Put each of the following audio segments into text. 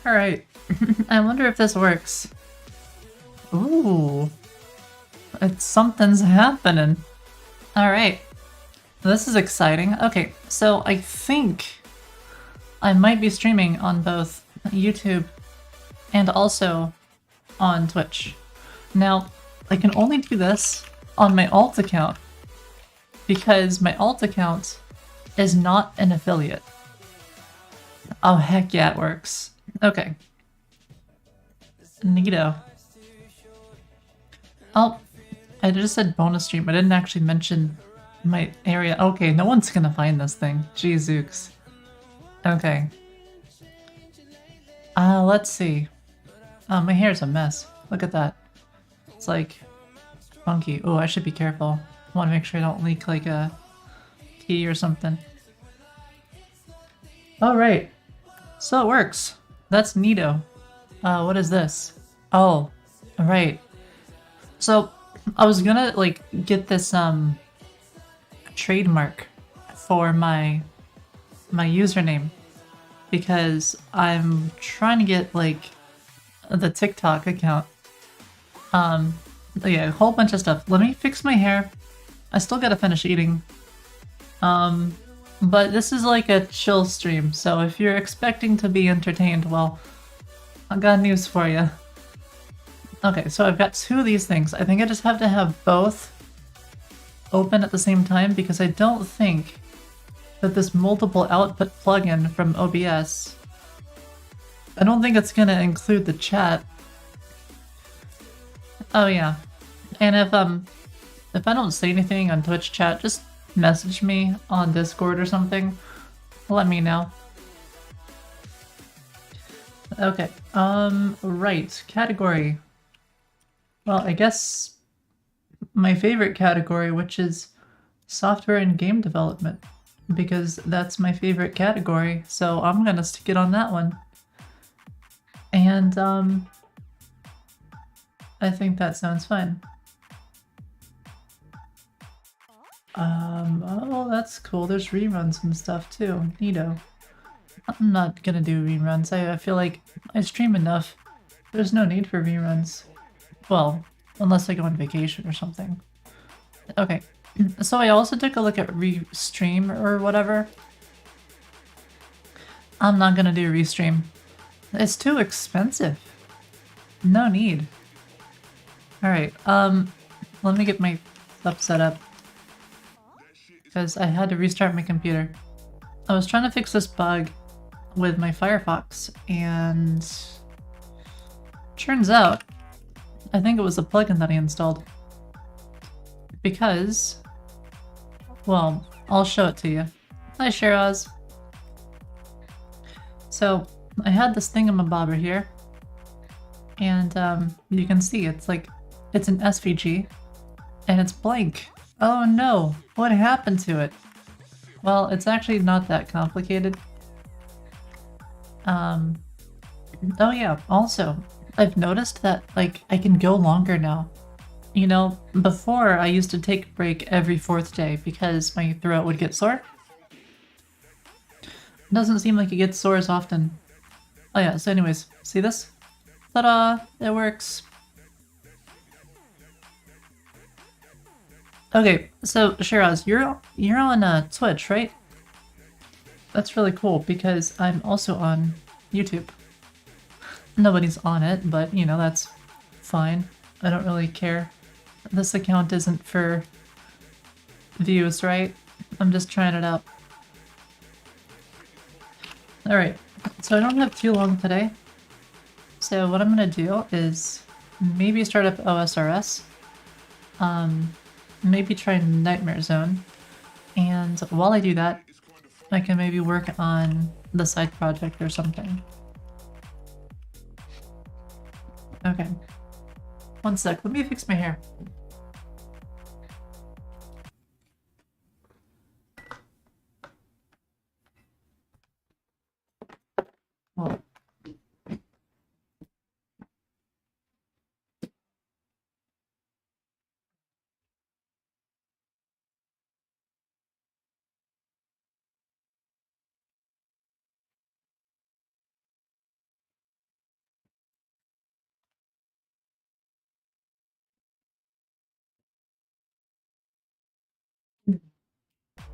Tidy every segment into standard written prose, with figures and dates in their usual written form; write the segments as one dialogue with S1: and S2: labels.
S1: Alright. I wonder if this works. Ooh. Something's happening. Alright. This is exciting. Okay, so I think I might be streaming on both YouTube and also on Twitch. Now, I can only do this on my alt account because my alt account is not an affiliate. Oh, heck yeah, it works. Okay. Neato. Oh, I just said bonus stream. I didn't actually mention my area. Okay, no one's gonna find this thing. Jeezooks. Okay. Let's see. Oh, my hair's a mess. Look at that. It's like funky. Oh, I should be careful. I want to make sure I don't leak like a key or something. Alright. So it works. That's neato. What is this? Oh, right. So I was gonna like get this trademark for my username because I'm trying to get like the TikTok account. Yeah, a whole bunch of stuff. Let me fix my hair. I still gotta finish eating. But this is like a chill stream, so if you're expecting to be entertained, well, I got news for you. Okay, so I've got two of these things. I think I just have to have both open at the same time because I don't think that this multiple output plugin from OBS, I don't think it's gonna include the chat. Oh yeah, and if I don't say anything on Twitch chat, just message me on Discord or something. Let me know. Okay, right, category. Well, I guess my favorite category, which is software and game development, because that's my favorite category, so I'm gonna stick it on that one. And, I think that sounds fine. Oh, that's cool. There's reruns and stuff too. Neato. I'm not gonna do reruns. I feel like I stream enough. There's no need for reruns. Well, unless I go on vacation or something. Okay, so I also took a look at Restream or whatever. I'm not gonna do Restream. It's too expensive. No need. Alright, let me get my stuff set up. Because I had to restart my computer. I was trying to fix this bug with my Firefox, and turns out I think it was a plugin that I installed. Because, well, I'll show it to you. Hi, Shiraz. So, I had this thingamabobber here, and you can see it's like, it's an SVG, and it's blank. Oh no, what happened to it? Well, it's actually not that complicated. Oh yeah, also, I've noticed that, like, I can go longer now. You know, before I used to take a break every 4th day because my throat would get sore. It doesn't seem like it gets sore as often. Oh yeah, so anyways, see this? Ta-da! It works! Okay, so Shiraz, you're on Twitch, right? That's really cool because I'm also on YouTube. Nobody's on it, but you know, that's fine. I don't really care. This account isn't for views, right? I'm just trying it out. Alright, so I don't have too long today. So what I'm gonna do is maybe start up OSRS. Maybe try Nightmare Zone. And while I do that, I can maybe work on the side project or something. Okay. One sec, let me fix my hair. Well,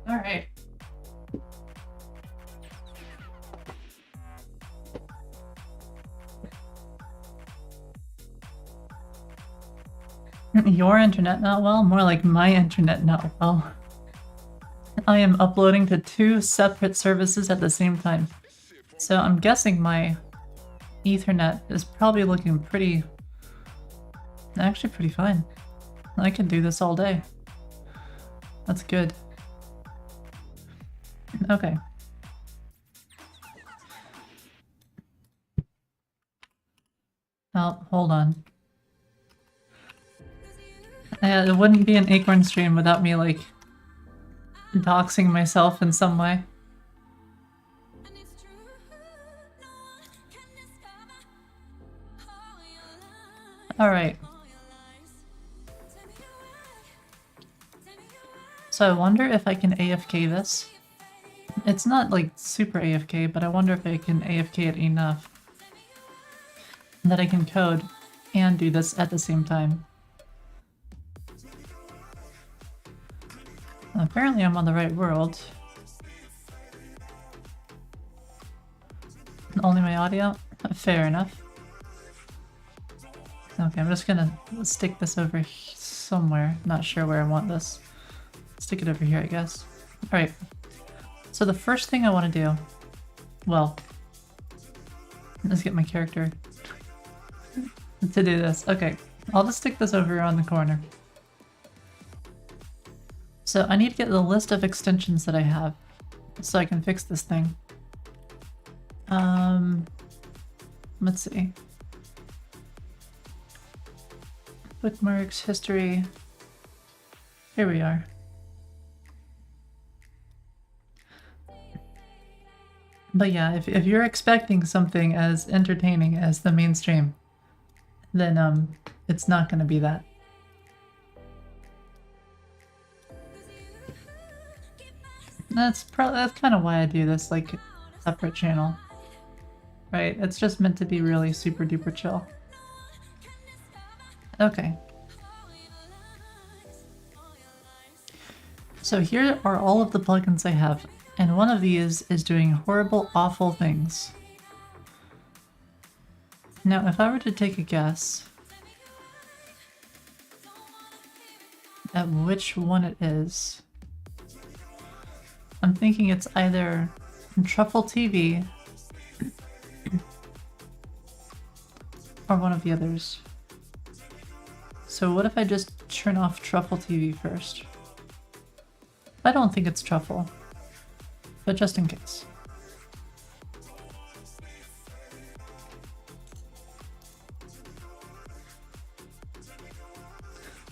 S1: All right. Your internet not well? More like my internet not well. I am uploading to 2 separate services at the same time. So I'm guessing my Ethernet is probably looking actually pretty fine. I can do this all day. That's good. Okay. Oh, hold on. It wouldn't be an Acorn stream without me, like, doxing myself in some way. Alright. So I wonder if I can AFK this. It's not, like, super AFK, but I wonder if I can AFK it enough that I can code and do this at the same time. Apparently I'm on the right world. Only my audio? Fair enough. Okay, I'm just gonna stick this over somewhere. Not sure where I want this. Stick it over here, I guess. Alright. So the first thing I want to do... Well... Let's get my character to do this. Okay, I'll just stick this over on the corner. So I need to get the list of extensions that I have so I can fix this thing. Let's see. Bookmarks, history. Here we are. But yeah, if you're expecting something as entertaining as the mainstream, then it's not gonna be that. That's kind of why I do this, like, separate channel. Right, it's just meant to be really super duper chill. Okay. So here are all of the plugins I have, and one of these is doing horrible, awful things. Now, if I were to take a guess at which one it is, I'm thinking it's either Truffle TV or one of the others. So what if I just turn off Truffle TV first? I don't think it's Truffle, but just in case.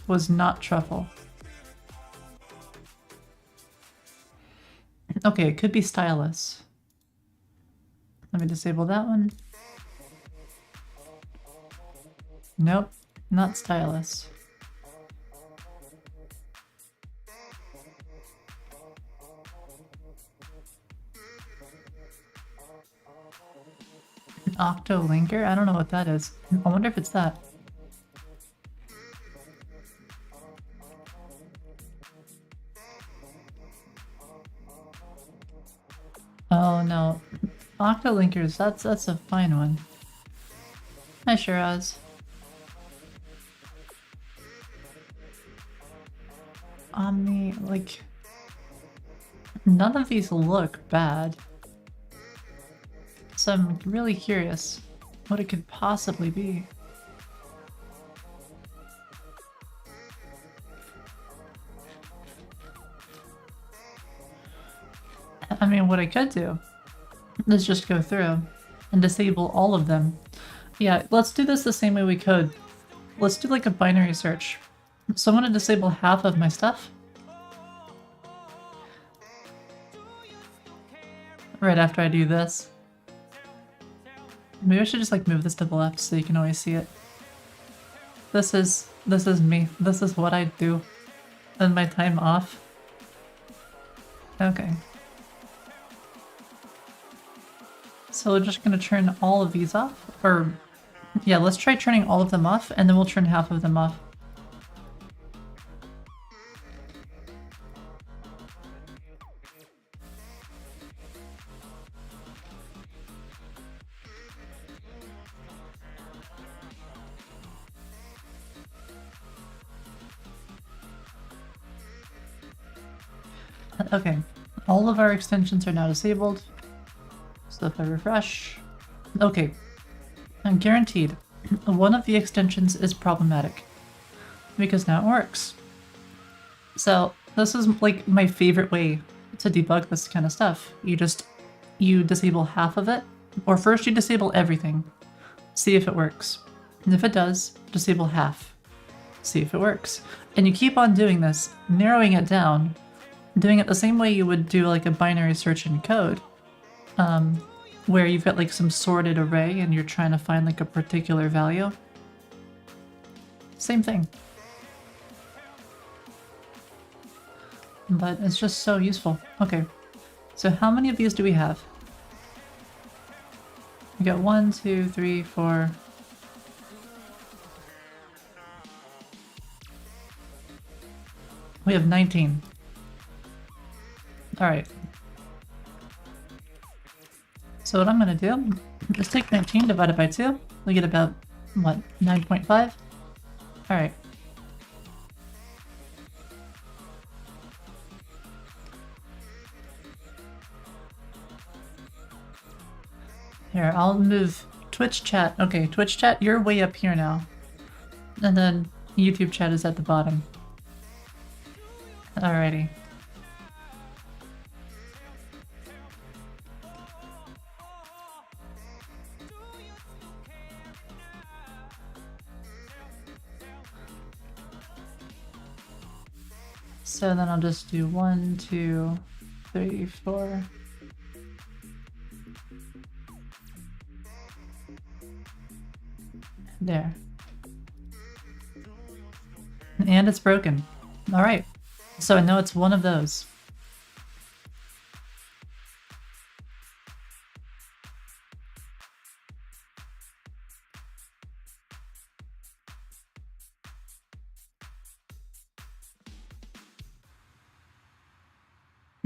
S1: Was not Truffle. Okay, it could be Stylus. Let me disable that one. Nope, not Stylus. Octolinker? I don't know what that is. I wonder if it's that. Oh no. Octolinkers, that's a fine one. Hi Shiraz. Omni, like... None of these look bad. So I'm really curious what it could possibly be. I mean, what I could do is just go through and disable all of them. Yeah, let's do this the same way we could. Let's do like a binary search. So I'm going to disable half of my stuff. Right after I do this. Maybe I should just like move this to the left so you can always see it. This is me. This is what I do in my time off. Okay. So we're just gonna turn all of these off, or yeah, let's try turning all of them off and then we'll turn half of them off. Okay, all of our extensions are now disabled. So if I refresh... Okay, I'm guaranteed one of the extensions is problematic because now it works. So this is like my favorite way to debug this kind of stuff. You disable half of it, or first you disable everything, see if it works. And if it does, disable half, see if it works. And you keep on doing this, narrowing it down, doing it the same way you would do like a binary search in code, where you've got like some sorted array and you're trying to find like a particular value. Same thing. But it's just so useful. Okay, so how many of these do we have? We got 1, 2, 3, 4. We have 19. Alright. So what I'm gonna do is take 19 divided by 2. We get about, what, 9.5? Alright. Here, I'll move Twitch chat. Okay, Twitch chat, you're way up here now. And then YouTube chat is at the bottom. Alrighty. So then I'll just do 1, 2, 3, 4. There. And it's broken. Alright. So I know it's one of those.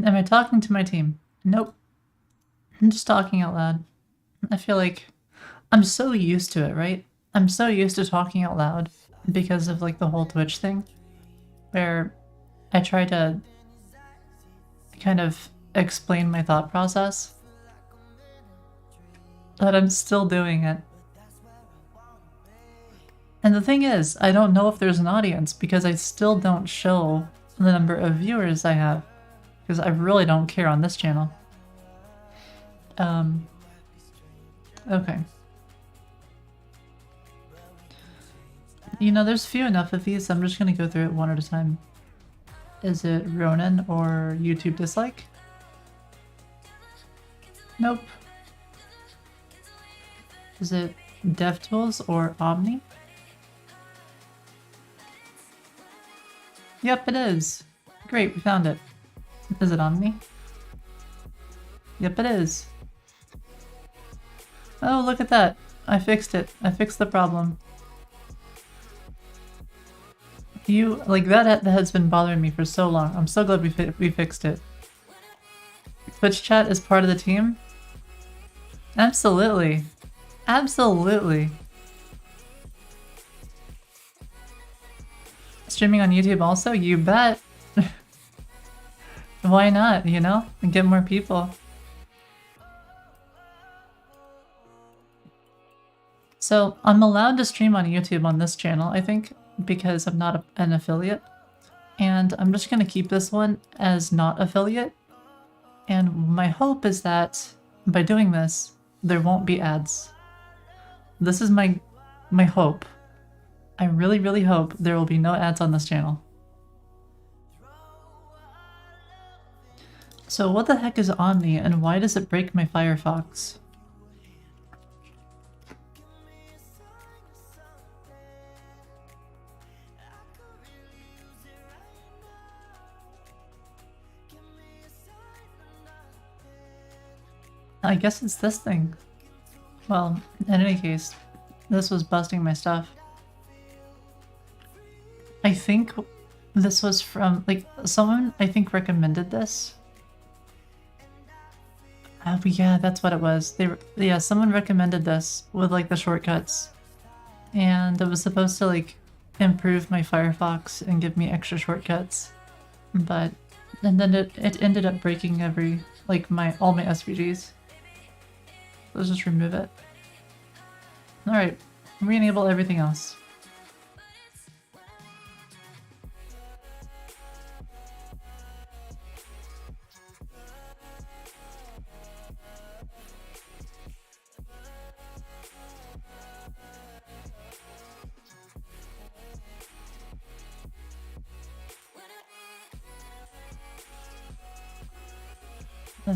S1: Am I talking to my team? Nope. I'm just talking out loud. I feel like I'm so used to it, right? I'm so used to talking out loud because of like the whole Twitch thing, where I try to kind of explain my thought process, but I'm still doing it. And the thing is, I don't know if there's an audience because I still don't show the number of viewers I have, because I really don't care on this channel. Okay. You know, there's few enough of these, I'm just gonna go through it one at a time. Is it Ronin or YouTube dislike? Nope. Is it DevTools or Omni? Yep, it is. Great, we found it. Is it Omni? Yep, it is. Oh, look at that. I fixed it. I fixed the problem. That has been bothering me for so long. I'm so glad we fixed it. Twitch chat is part of the team? Absolutely. Absolutely. Streaming on YouTube also? You bet. Why not, you know? And get more people. So, I'm allowed to stream on YouTube on this channel, I think, because I'm not an affiliate. And I'm just going to keep this one as not affiliate. And my hope is that by doing this, there won't be ads. This is my hope. I really, really hope there will be no ads on this channel. So what the heck is Omni and why does it break my Firefox? I guess it's this thing. Well, in any case, this was busting my stuff. I think this was from, like, someone, I think, recommended this. Yeah, that's what it was. Yeah, someone recommended this with, like, the shortcuts. And it was supposed to, like, improve my Firefox and give me extra shortcuts. But And then it ended up breaking all my SVGs. Let's just remove it. Alright, re-enable everything else.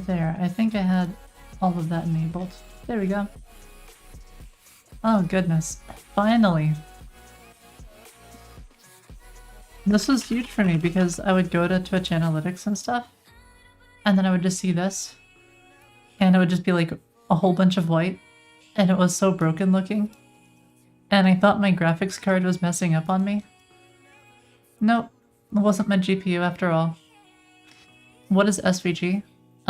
S1: There, I think I had all of that enabled. There we go. Oh goodness, finally! This was huge for me because I would go to Twitch Analytics and stuff, and then I would just see this, and it would just be like a whole bunch of white, and it was so broken looking, and I thought my graphics card was messing up on me. Nope, it wasn't my GPU after all. What is SVG?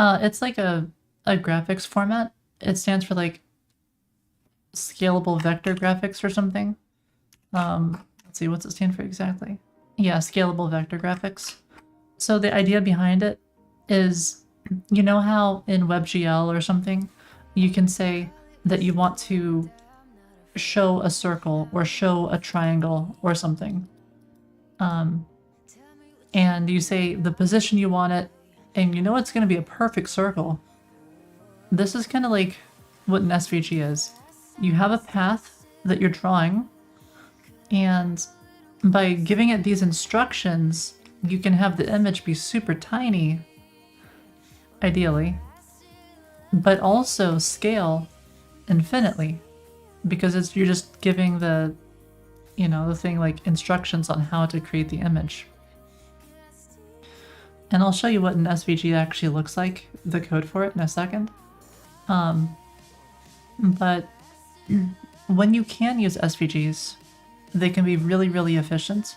S1: It's like a graphics format. It stands for like scalable vector graphics or something. Let's see, what's it stand for exactly? Yeah, scalable vector graphics. So the idea behind it is, you know how in WebGL or something, you can say that you want to show a circle or show a triangle or something. And you say the position you want it, and you know it's going to be a perfect circle. This is kind of like what an SVG is. You have a path that you're drawing, and by giving it these instructions, you can have the image be super tiny, ideally, but also scale infinitely, because you're just giving the thing like instructions on how to create the image. And I'll show you what an SVG actually looks like, the code for it, in a second. But when you can use SVGs, they can be really, really efficient.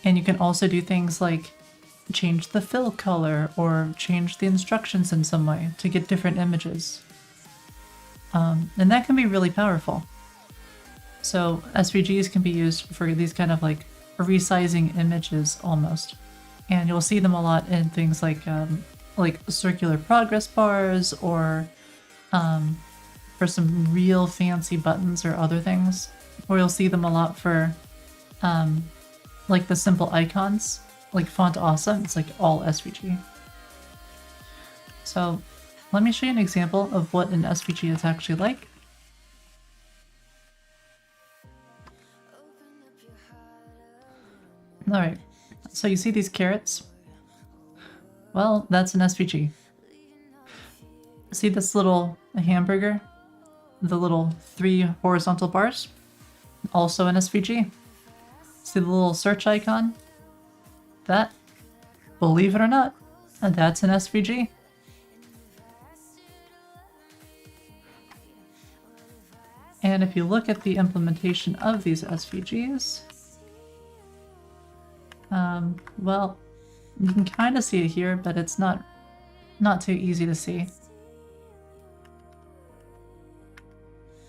S1: And you can also do things like change the fill color or change the instructions in some way to get different images. And that can be really powerful. So SVGs can be used for these kind of like resizing images almost. And you'll see them a lot in things like circular progress bars or for some real fancy buttons or other things. Or you'll see them a lot for like the simple icons, like Font Awesome. It's like all SVG. So let me show you an example of what an SVG is actually like. Alright, so you see these carrots? Well, that's an SVG. See this little hamburger? The little 3 horizontal bars? Also an SVG. See the little search icon? That, believe it or not, that's an SVG. And if you look at the implementation of these SVGs, well, you can kind of see it here, but it's not too easy to see.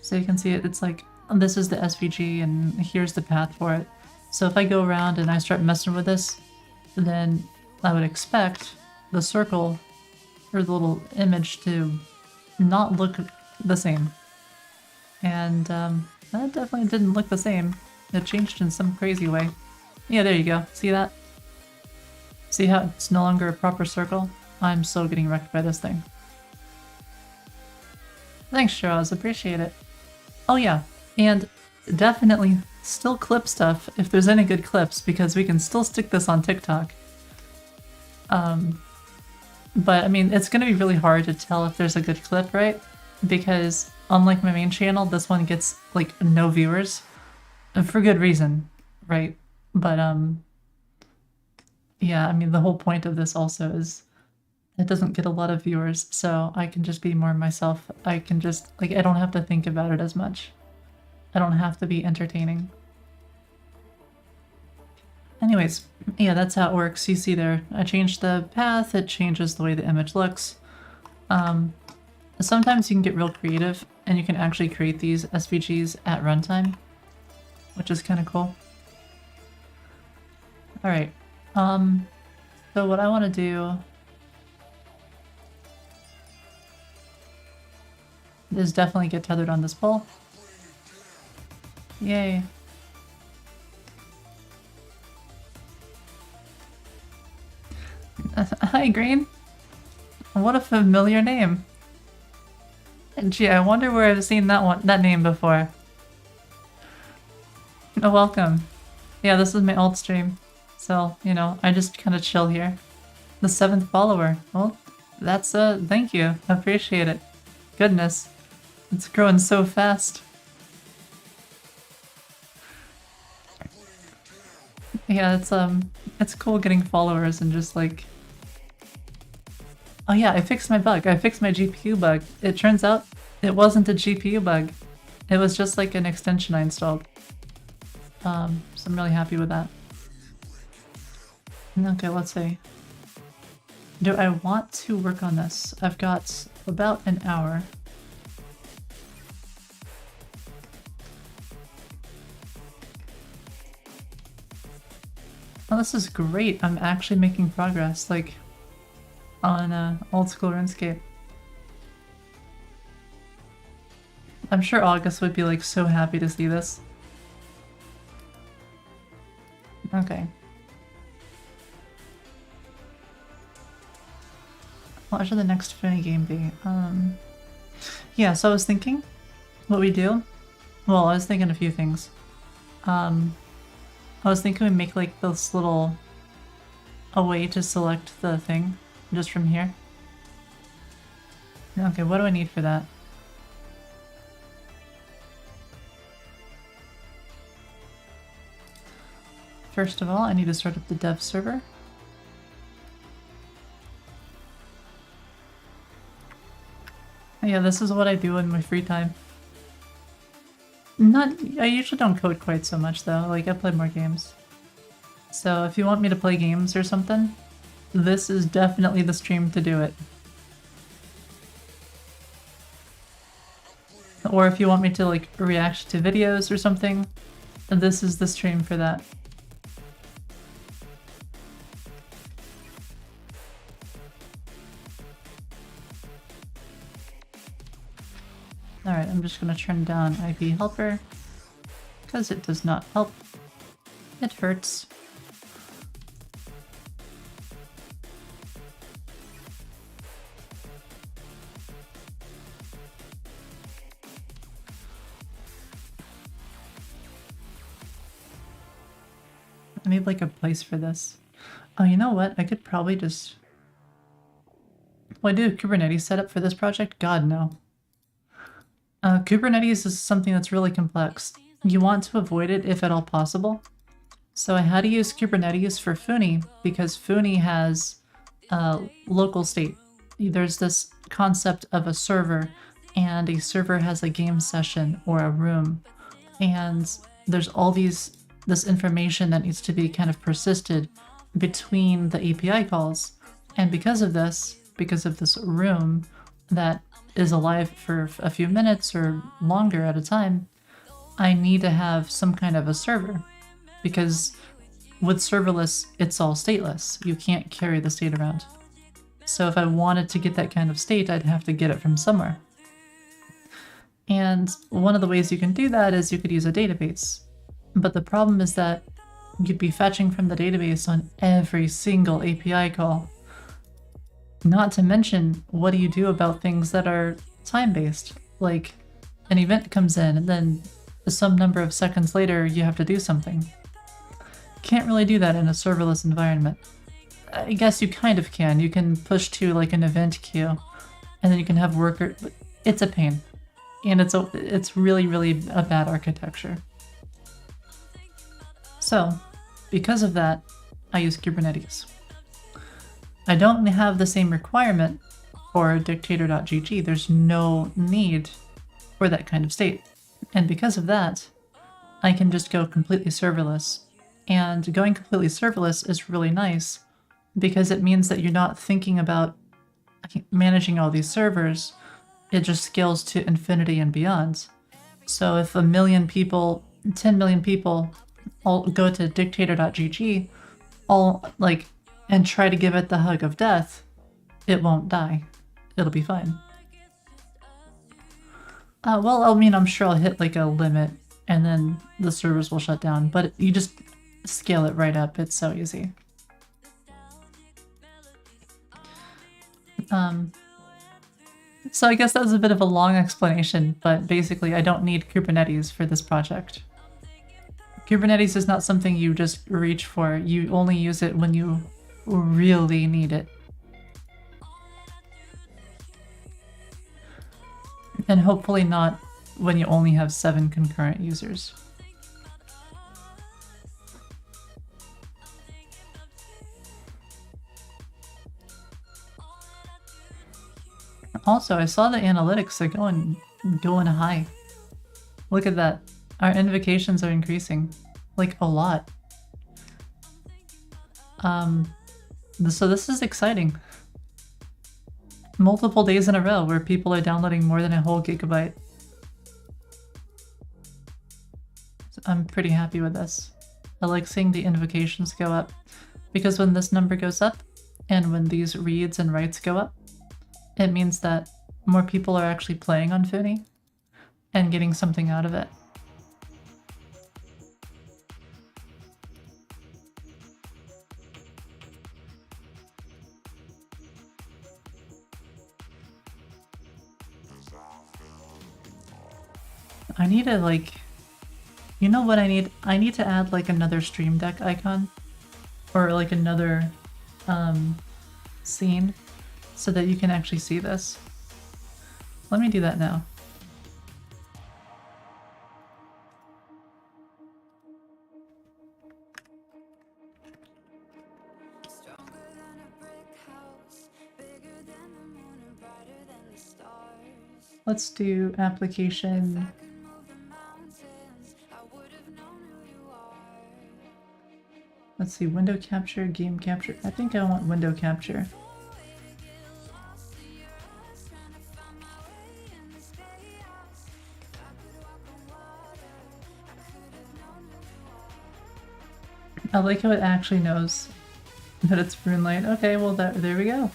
S1: So you can see it, it's like, this is the SVG and here's the path for it. So if I go around and I start messing with this, then I would expect the circle or the little image to not look the same. And that definitely didn't look the same. It changed in some crazy way. Yeah, there you go. See that? See how it's no longer a proper circle? I'm so getting wrecked by this thing. Thanks, Shiraz. Appreciate it. Oh yeah, and definitely still clip stuff if there's any good clips, because we can still stick this on TikTok. But I mean, it's gonna be really hard to tell if there's a good clip, right? Because unlike my main channel, this one gets like no viewers, for good reason, right? But yeah, I mean, the whole point of this also is it doesn't get a lot of viewers, so I can just be more myself. I can just, like, I don't have to think about it as much. I don't have to be entertaining. Anyways, yeah, that's how it works. You see there, I changed the path, it changes the way the image looks. Sometimes you can get real creative, and you can actually create these SVGs at runtime, which is kind of cool. Alright, so what I want to do is definitely get tethered on this pole. Yay. Hi, Green. What a familiar name. Gee, I wonder where I've seen that name before. Oh, welcome. Yeah, this is my alt stream. So, you know, I just kind of chill here. The 7th follower. Well, that's thank you. I appreciate it. Goodness. It's growing so fast. Yeah, it's cool getting followers and just like... Oh yeah, I fixed my bug. I fixed my GPU bug. It turns out it wasn't a GPU bug. It was just like an extension I installed. So I'm really happy with that. Okay, let's see. Do I want to work on this? I've got about an hour. Oh, this is great. I'm actually making progress, like, on old school RuneScape. I'm sure August would be, like, so happy to see this. Okay. What should the next Fini game be? Yeah, so I was thinking what we do. Well, I was thinking a few things. I was thinking we make like this little a way to select the thing just from here. Okay, what do I need for that? First of all, I need to start up the dev server. Yeah, this is what I do in my free time. I usually don't code quite so much though, like I play more games. So if you want me to play games or something, this is definitely the stream to do it. Or if you want me to like react to videos or something, this is the stream for that. Alright, I'm just gonna turn down IP helper, because it does not help. It hurts. I need like a place for this. Oh, you know what? I could probably just... Will I do a Kubernetes setup for this project? God, no. Kubernetes is something that's really complex. You want to avoid it if at all possible. So I had to use Kubernetes for Funi because Funi has local state. There's this concept of a server, and a server has a game session or a room, and there's all this information that needs to be kind of persisted between the API calls. And because of this room that is alive for a few minutes or longer at a time, I need to have some kind of a server, because with serverless, it's all stateless. You can't carry the state around. So if I wanted to get that kind of state, I'd have to get it from somewhere. And one of the ways you can do that is you could use a database. But the problem is that you'd be fetching from the database on every single API call. Not to mention, what do you do about things that are time-based? Like, an event comes in and then some number of seconds later you have to do something. Can't really do that in a serverless environment. I guess you kind of can. You can push to like an event queue, and then you can have worker. But it's a pain, and it's really, really a bad architecture. So, because of that, I use Kubernetes. I don't have the same requirement for Dictator.gg. There's no need for that kind of state. And because of that, I can just go completely serverless. And going completely serverless is really nice because it means that you're not thinking about managing all these servers. It just scales to infinity and beyond. So if 1 million people, 10 million people all go to Dictator.gg, and try to give it the hug of death, it won't die. It'll be fine. Well, I mean, I'm sure I'll hit like a limit and then the servers will shut down, but you just scale it right up. It's so easy. So I guess that was a bit of a long explanation, but basically I don't need Kubernetes for this project. Kubernetes is not something you just reach for. You only use it when you really need it. And hopefully not when you only have 7 concurrent users. Also, I saw the analytics are going high. Look at that. Our invocations are increasing. Like, a lot. So this is exciting. Multiple days in a row where people are downloading more than a whole gigabyte. So I'm pretty happy with this. I like seeing the invocations go up, because when this number goes up, and when these reads and writes go up, it means that more people are actually playing on Funi and getting something out of it. I need to like, you know what I need? I need to add like another Stream Deck icon or like another scene so that you can actually see this. Let me do that now. Let's do application. Let's see, window capture, game capture. I think I want window capture. I like how it actually knows that it's Runelight. Okay, well there we go.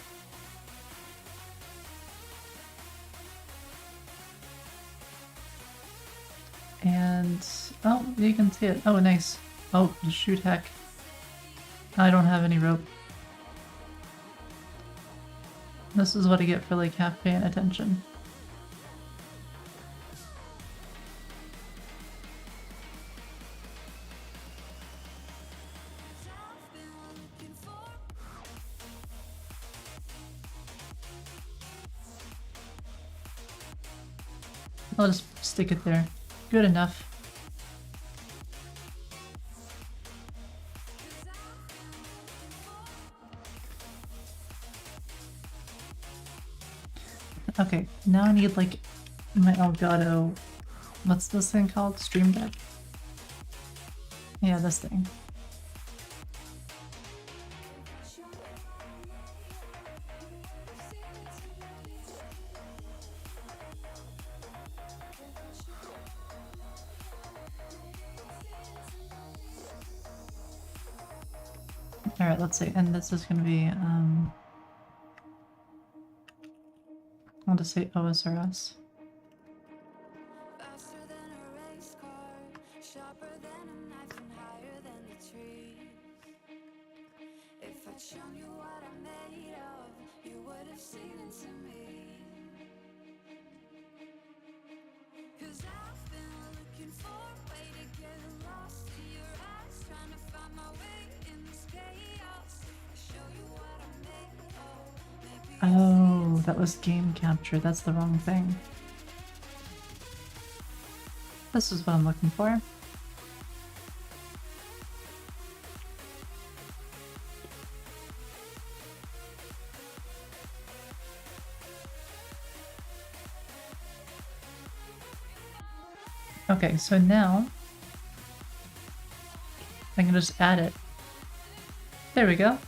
S1: And oh, you can see it. Oh, nice. Oh, shoot, heck. I don't have any rope. This is what I get for like half paying attention. I'll just stick it there. Good enough. Okay, now I need like my Elgato. What's this thing called? Stream Deck? Yeah, this thing. Alright, let's see. And this is gonna be, I'll just say OSRS. Oh, that was game capture. That's the wrong thing. This is what I'm looking for. Okay, so now I can just add it. There we go.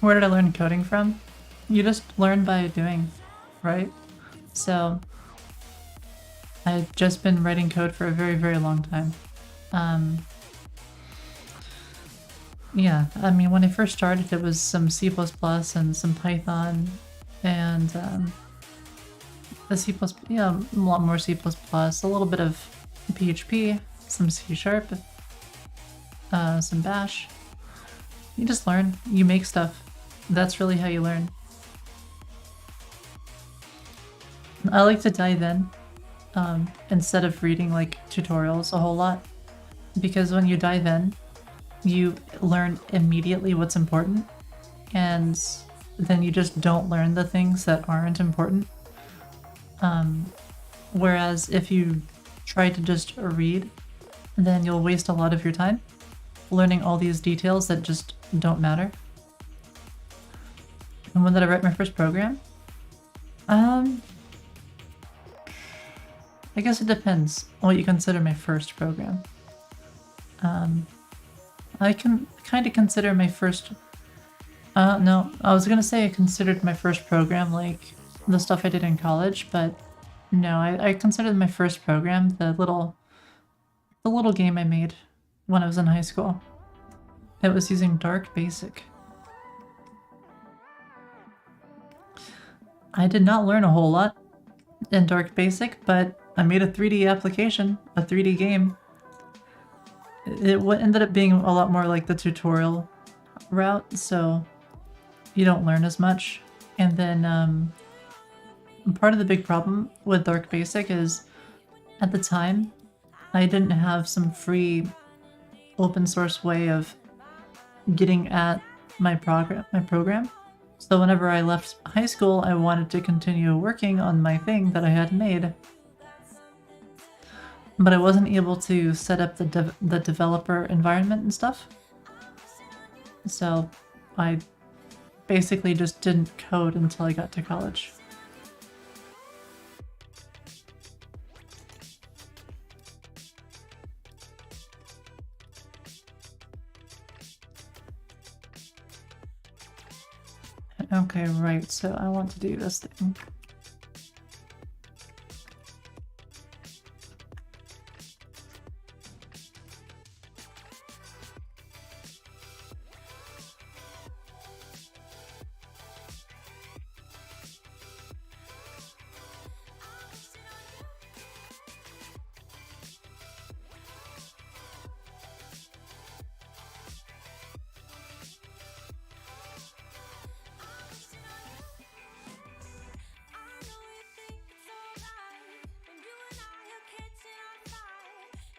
S1: Where did I learn coding from? You just learn by doing, right? So I've just been writing code for a very, very long time. Yeah, I mean, when I first started, it was some C++ and some Python, and the C++, yeah, a lot more C++, a little bit of PHP, some C#, some Bash. You just learn, you make stuff. That's really how you learn. I like to dive in instead of reading like tutorials a whole lot, because when you dive in, you learn immediately what's important, and then you just don't learn the things that aren't important. Whereas if you try to just read, then you'll waste a lot of your time learning all these details that just don't matter. And when did I write my first program? I guess it depends on what you consider my first program. I can kind of consider my first... no, I was gonna say I considered my first program like the stuff I did in college, but no, I considered my first program the little game I made when I was in high school. It was using Dark Basic. I did not learn a whole lot in Dark Basic, but I made a 3D application, a 3D game. It ended up being a lot more like the tutorial route, so you don't learn as much. And then part of the big problem with Dark Basic is at the time I didn't have some free open source way of getting at my program. So whenever I left high school, I wanted to continue working on my thing that I had made, but I wasn't able to set up the developer environment and stuff. So I basically just didn't code until I got to college. Okay, right, so I want to do this thing.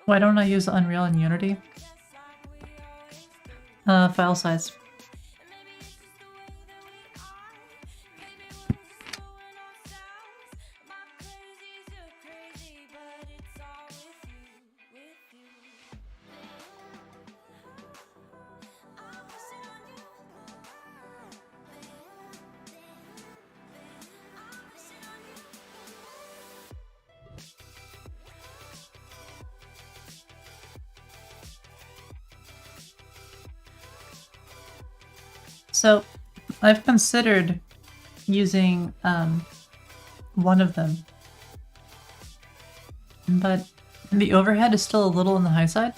S1: Why don't I use Unreal and Unity? File size. So I've considered using one of them, but the overhead is still a little on the high side.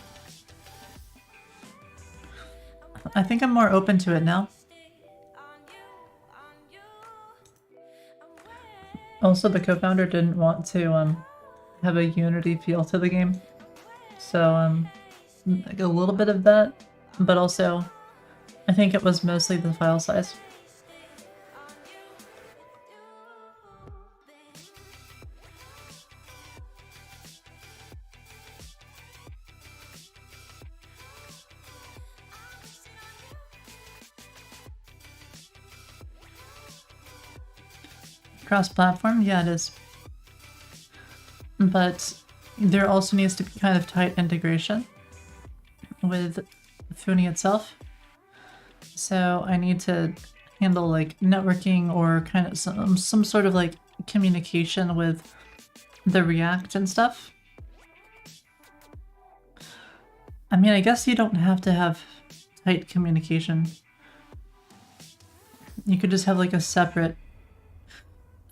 S1: I think I'm more open to it now. Also, the co-founder didn't want to have a Unity feel to the game, so like a little bit of that, but also I think it was mostly the file size. Cross-platform? Yeah, it is. But there also needs to be kind of tight integration with Funi itself. So I need to handle like networking or kind of some sort of like communication with the React and stuff. I mean, I guess you don't have to have tight communication. You could just have like a separate,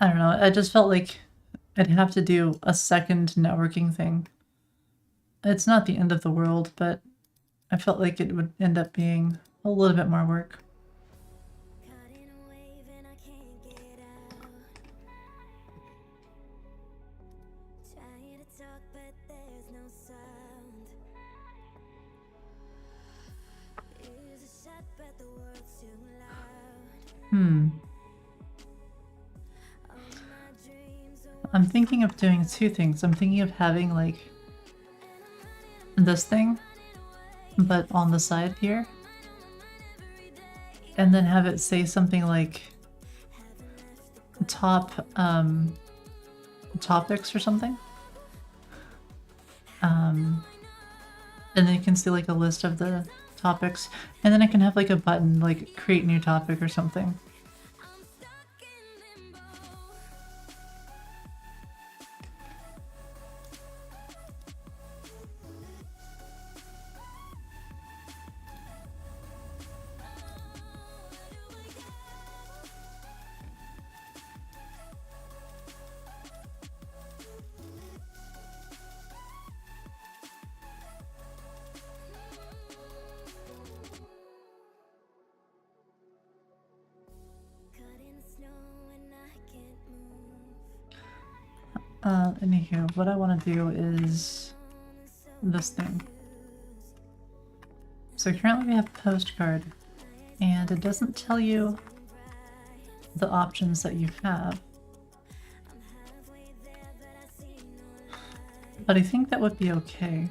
S1: I don't know, I just felt like I'd have to do a second networking thing. It's not the end of the world, but I felt like it would end up being a little bit more work. I'm thinking of doing two things. I'm thinking of having like this thing, but on the side here, and then have it say something like top topics or something. And then you can see like a list of the topics, and then I can have like a button like create new topic or something. Anywho, what I want to do is this thing. So currently we have postcard, and it doesn't tell you the options that you have. But I think that would be okay.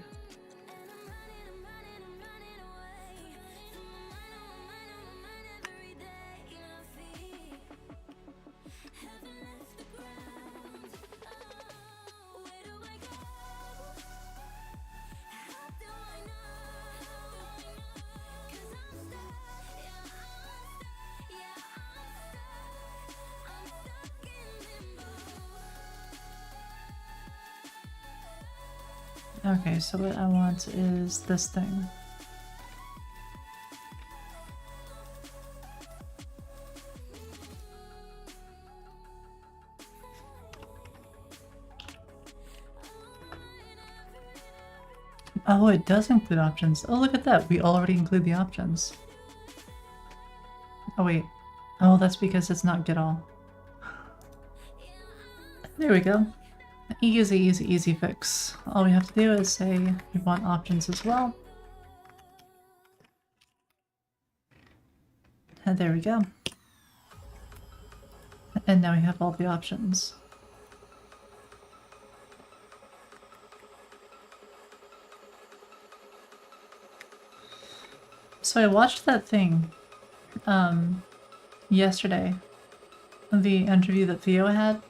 S1: Okay, so what I want is this thing. Oh, it does include options. Oh, look at that. We already include the options. Oh, wait. Oh, that's because it's not get all. There we go. Easy, easy, easy fix. All we have to do is say we want options as well. And there we go. And now we have all the options. So I watched that thing yesterday, the interview that Theo had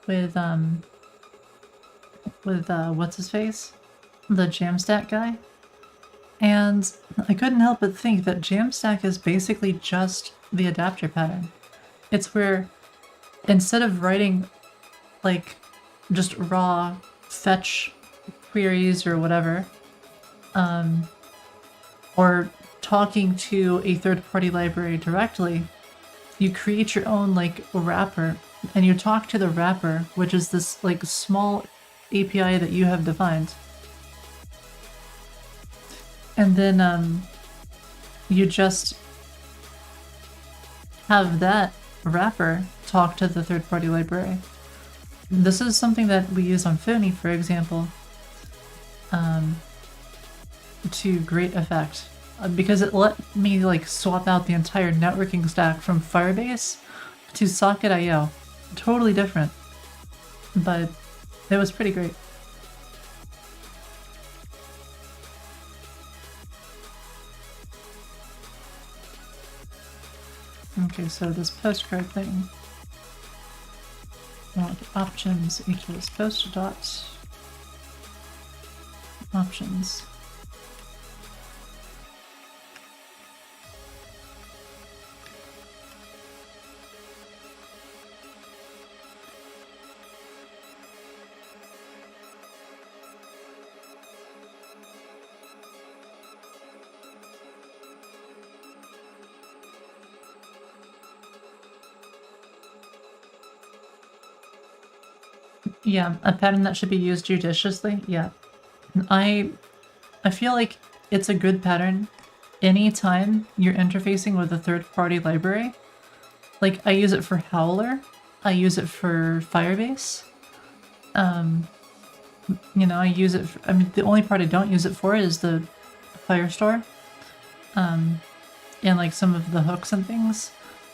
S1: with what's his face, the Jamstack guy, and I couldn't help but think that Jamstack is basically just the adapter pattern. It's where instead of writing like just raw fetch queries or whatever, or talking to a third-party library directly, you create your own like wrapper, and you talk to the wrapper, which is this like small API that you have defined. And then you just have that wrapper talk to the third-party library. This is something that we use on Phony, for example, to great effect, because it let me like swap out the entire networking stack from Firebase to Socket.io. Totally different, but it was pretty great. Okay, so this postcard thing. Options equals post dot options. Yeah, a pattern that should be used judiciously. Yeah. I feel like it's a good pattern anytime you're interfacing with a third-party library. Like, I use it for Howler, I use it for Firebase. You know, I use it for, I mean, the only part I don't use it for is the Firestore. And like some of the hooks and things.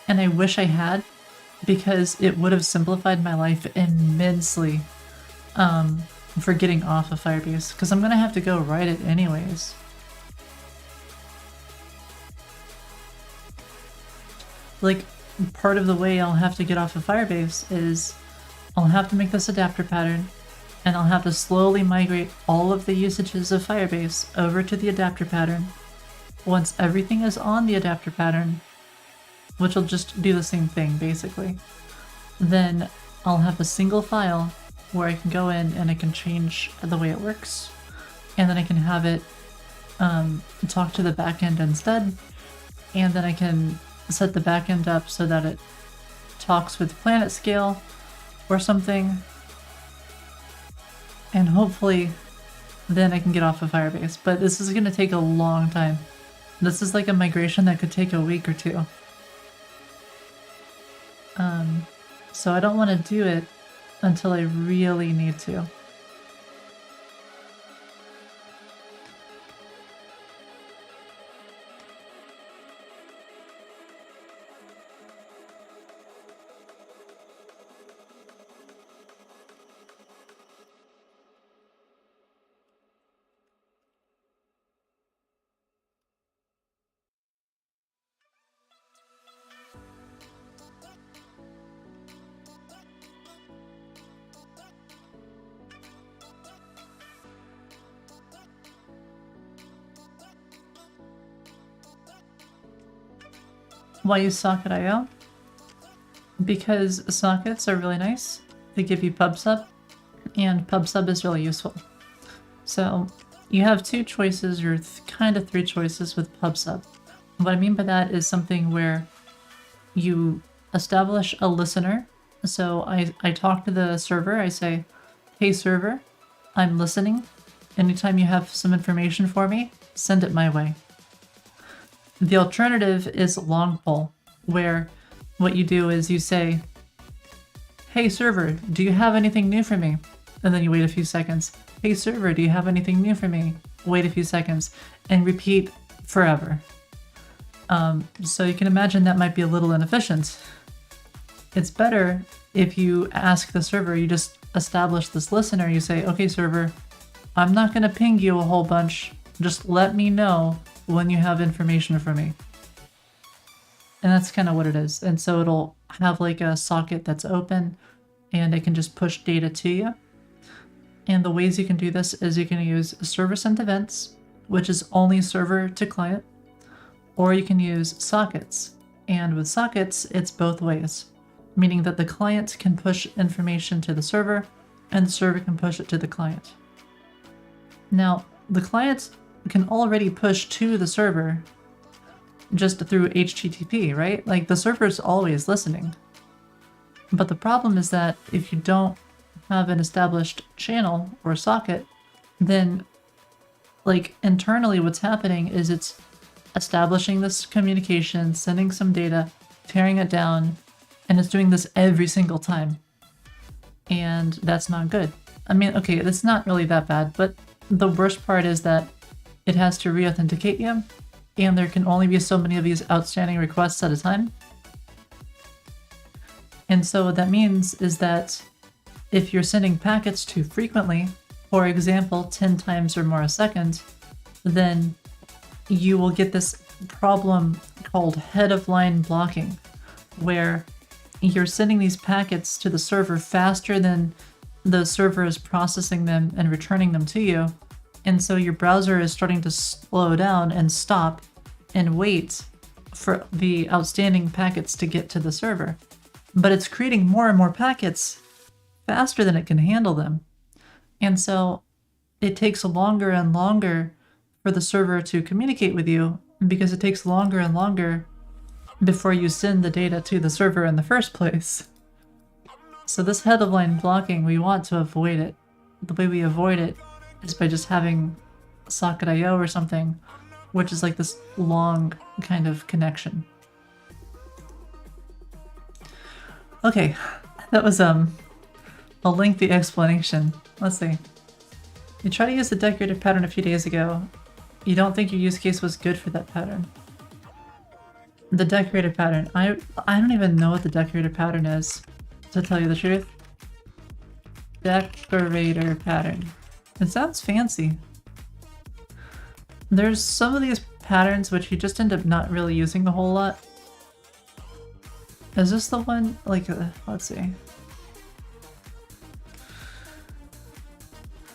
S1: And I wish I had, because it would have simplified my life immensely for getting off of Firebase, because I'm gonna have to go write it anyways. Like, part of the way I'll have to get off of Firebase is I'll have to make this adapter pattern, and I'll have to slowly migrate all of the usages of Firebase over to the adapter pattern. Once everything is on the adapter pattern, which will just do the same thing basically, then I'll have a single file where I can go in and I can change the way it works, and then I can have it talk to the backend instead, and then I can set the backend up so that it talks with planet scale or something, and hopefully then I can get off of Firebase. But this is going to take a long time. This is like a migration that could take a week or two. So I don't want to do it until I really need to. Why use Socket.io? Because sockets are really nice. They give you PubSub, and PubSub is really useful. So you have two choices, or kind of three choices with PubSub. What I mean by that is something where you establish a listener. So I talk to the server, I say, hey server, I'm listening. Anytime you have some information for me, send it my way. The alternative is long pull, where what you do is you say, hey server, do you have anything new for me? And then you wait a few seconds. Hey server, do you have anything new for me? Wait a few seconds, and repeat forever. So you can imagine that might be a little inefficient. It's better if you ask the server, you just establish this listener, you say, okay server, I'm not going to ping you a whole bunch, just let me know when you have information for me. And that's kind of what it is. And so it'll have like a socket that's open, and it can just push data to you. And the ways you can do this is you can use server sent events, which is only server to client, or you can use sockets. And with sockets, it's both ways, meaning that the client can push information to the server and the server can push it to the client. Now, the client can already push to the server just through HTTP, right? Like, the server's always listening. But the problem is that if you don't have an established channel or socket, then like internally what's happening is it's establishing this communication, sending some data, tearing it down, and it's doing this every single time. And that's not good. I mean, okay, that's not really that bad, but the worst part is that it has to re-authenticate you, and there can only be so many of these outstanding requests at a time. And so what that means is that if you're sending packets too frequently, for example, 10 times or more a second, then you will get this problem called head of line blocking, where you're sending these packets to the server faster than the server is processing them and returning them to you. And so your browser is starting to slow down and stop and wait for the outstanding packets to get to the server. But it's creating more and more packets faster than it can handle them. And so it takes longer and longer for the server to communicate with you, because it takes longer and longer before you send the data to the server in the first place. So this head of line blocking, we want to avoid it. The way we avoid it is by just having socket IO or something, which is like this long kind of connection. Okay, that was a lengthy explanation. Let's see. You tried to use the decorator pattern a few days ago. You don't think your use case was good for that pattern. The decorator pattern. I don't even know what the decorator pattern is, to tell you the truth. Decorator pattern. It sounds fancy. There's some of these patterns which you just end up not really using a whole lot. Is this the one, like, let's see.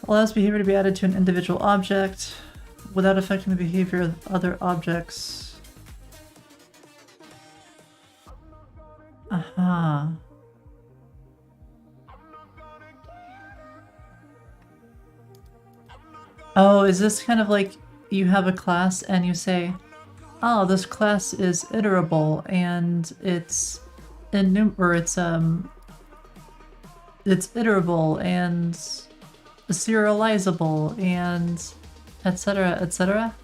S1: Allows behavior to be added to an individual object without affecting the behavior of other objects. Aha. Oh, is this kind of like you have a class and you say, oh, this class is iterable and it's it's iterable and serializable and etc, etc.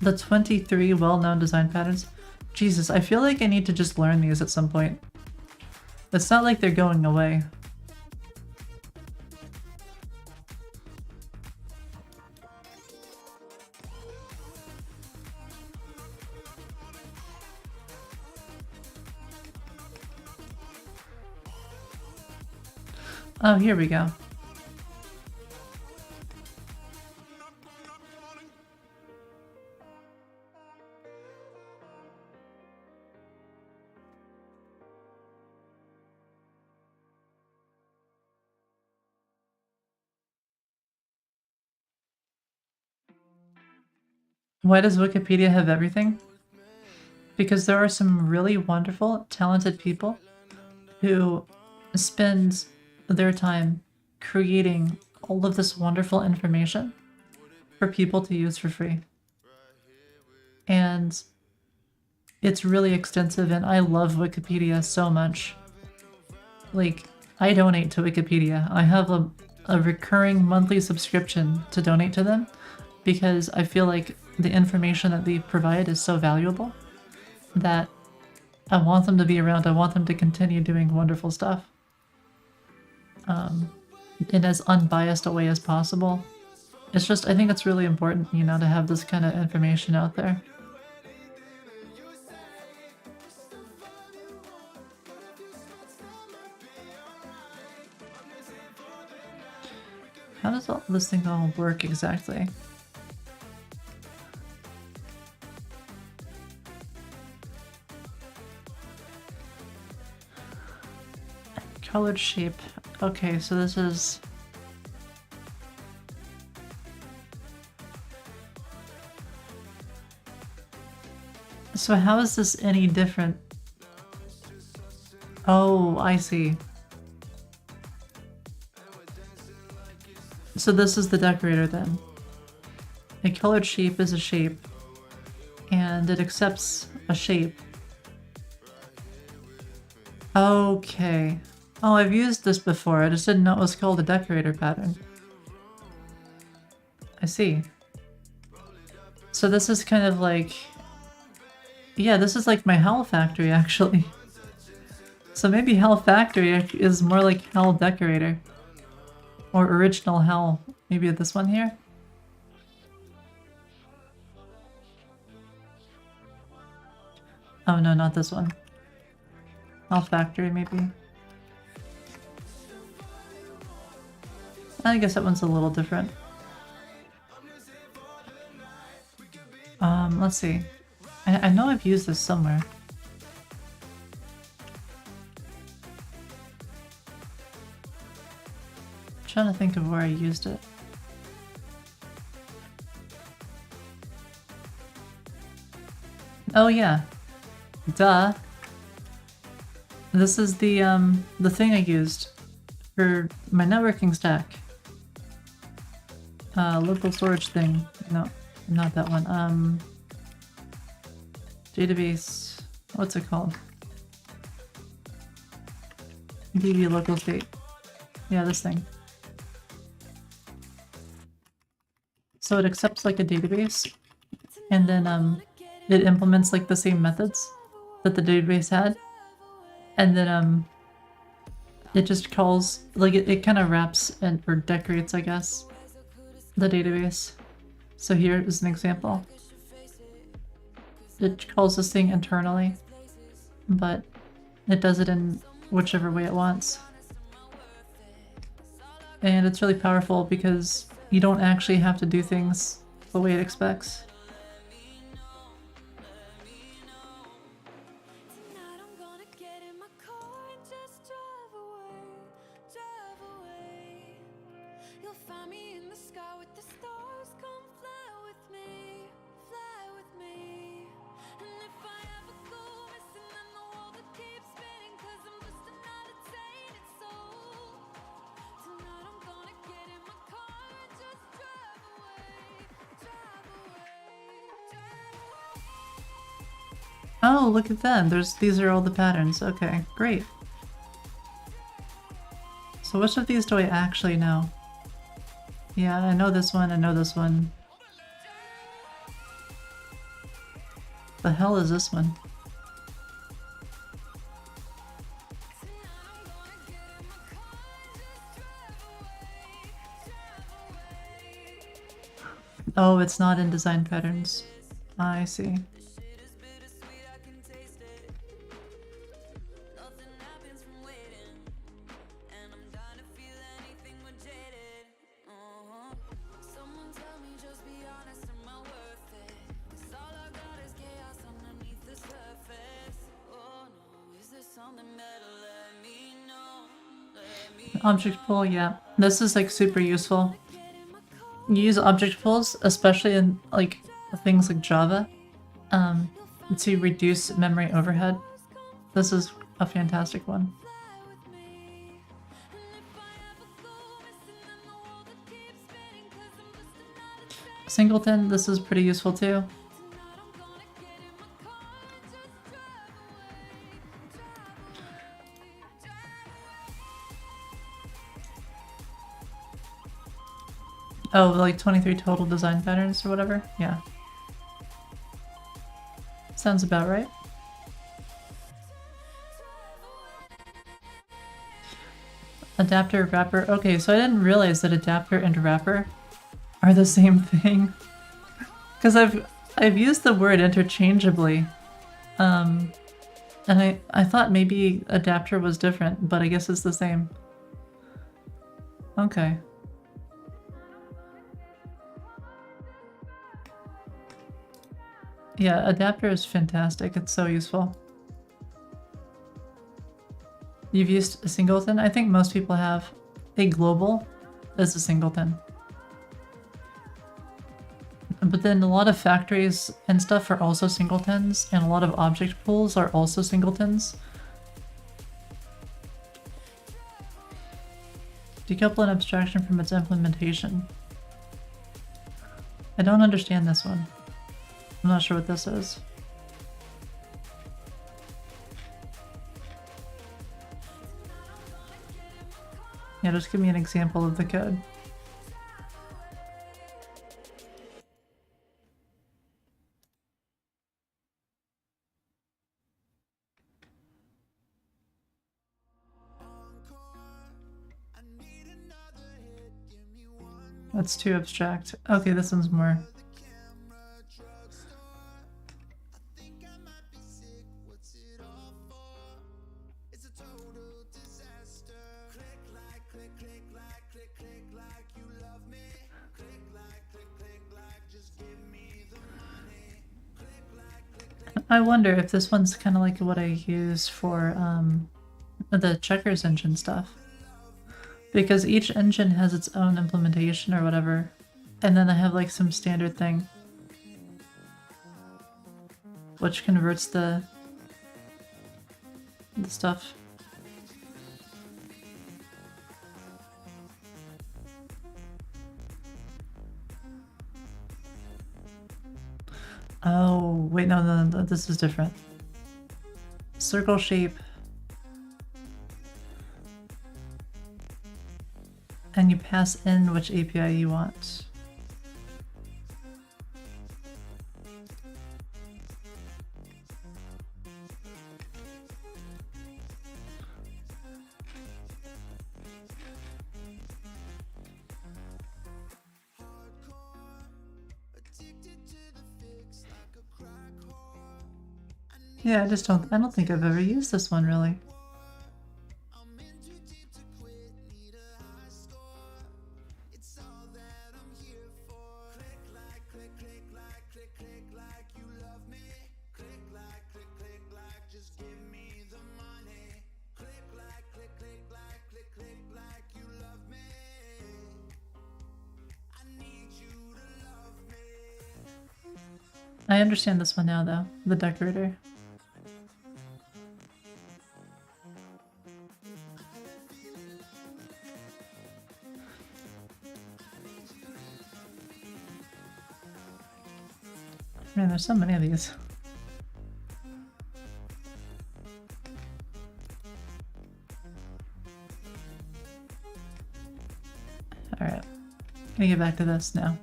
S1: The 23 well-known design patterns. Jesus, I feel like I need to just learn these at some point. It's not like they're going away. Oh, here we go. Why does Wikipedia have everything? Because there are some really wonderful, talented people who spend their time creating all of this wonderful information for people to use for free. And it's really extensive, and I love Wikipedia so much. Like, I donate to Wikipedia. I have a recurring monthly subscription to donate to them because I feel like the information that they provide is so valuable that I want them to be around. I want them to continue doing wonderful stuff in as unbiased a way as possible. It's just, I think it's really important, you know, to have this kind of information out there. How does all this thing all work exactly? Colored shape. Okay, so this is... So how is this any different? Oh, I see. So this is the decorator then. A colored shape is a shape, and it accepts a shape. Okay. Oh, I've used this before, I just didn't know it was called a decorator pattern. I see. So this is kind of like... Yeah, this is like my Hell Factory, actually. So maybe Hell Factory is more like Hell Decorator. Or Original Hell. Maybe this one here? Oh no, not this one. Hell Factory, maybe. I guess that one's a little different. Let's see. I know I've used this somewhere. I'm trying to think of where I used it. Oh yeah. Duh. This is the thing I used for my networking stack. Local storage thing. No, not that one. database, what's it called? DB local state. Yeah, this thing. So it accepts like a database, and then it implements like the same methods that the database had, and then it just calls, like it kind of wraps and or decorates, I guess, the database. So here is an example. It calls this thing internally, but it does it in whichever way it wants. And it's really powerful because you don't actually have to do things the way it expects. Oh, look at that. These are all the patterns. Okay, great. So which of these do I actually know? Yeah, I know this one, I know this one. The hell is this one? Oh, it's not in design patterns. I see. Object pool, yeah. This is like super useful. You use object pools, especially in like things like Java, to reduce memory overhead. This is a fantastic one. Singleton, this is pretty useful too. Oh, like 23 total design patterns or whatever? Yeah. Sounds about right. Adapter, wrapper. Okay, so I didn't realize that adapter and wrapper are the same thing. Because I've used the word interchangeably. And I thought maybe adapter was different, but I guess it's the same. Okay. Yeah, adapter is fantastic. It's so useful. You've used a singleton? I think most people have. A global is a singleton. But then a lot of factories and stuff are also singletons, and a lot of object pools are also singletons. Decouple an abstraction from its implementation. I don't understand this one. I'm not sure what this is. Yeah, just give me an example of the code. That's too abstract. Okay, this one's more. I wonder if this one's kind of like what I use for the checkers engine stuff. Because each engine has its own implementation or whatever, and then I have like some standard thing which converts the stuff. Oh. wait, no, this is different. Circle shape. And you pass in which API you want. Yeah, I don't think I've ever used this one really. I understand this one now though, the decorator. Man, there's so many of these. Alright, gonna get back to this now.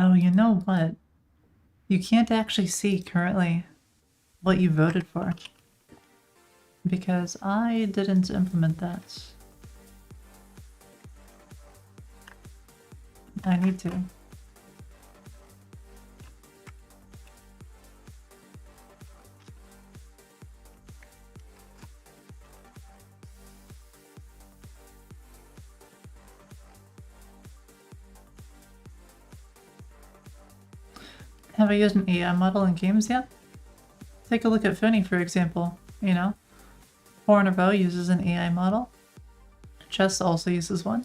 S1: Oh, you know what? You can't actually see currently what you voted for because I didn't implement that. I need to. Have I used an AI model in games yet? Take a look at Finny, for example. You know, 4 in a row uses an AI model. Chess also uses one.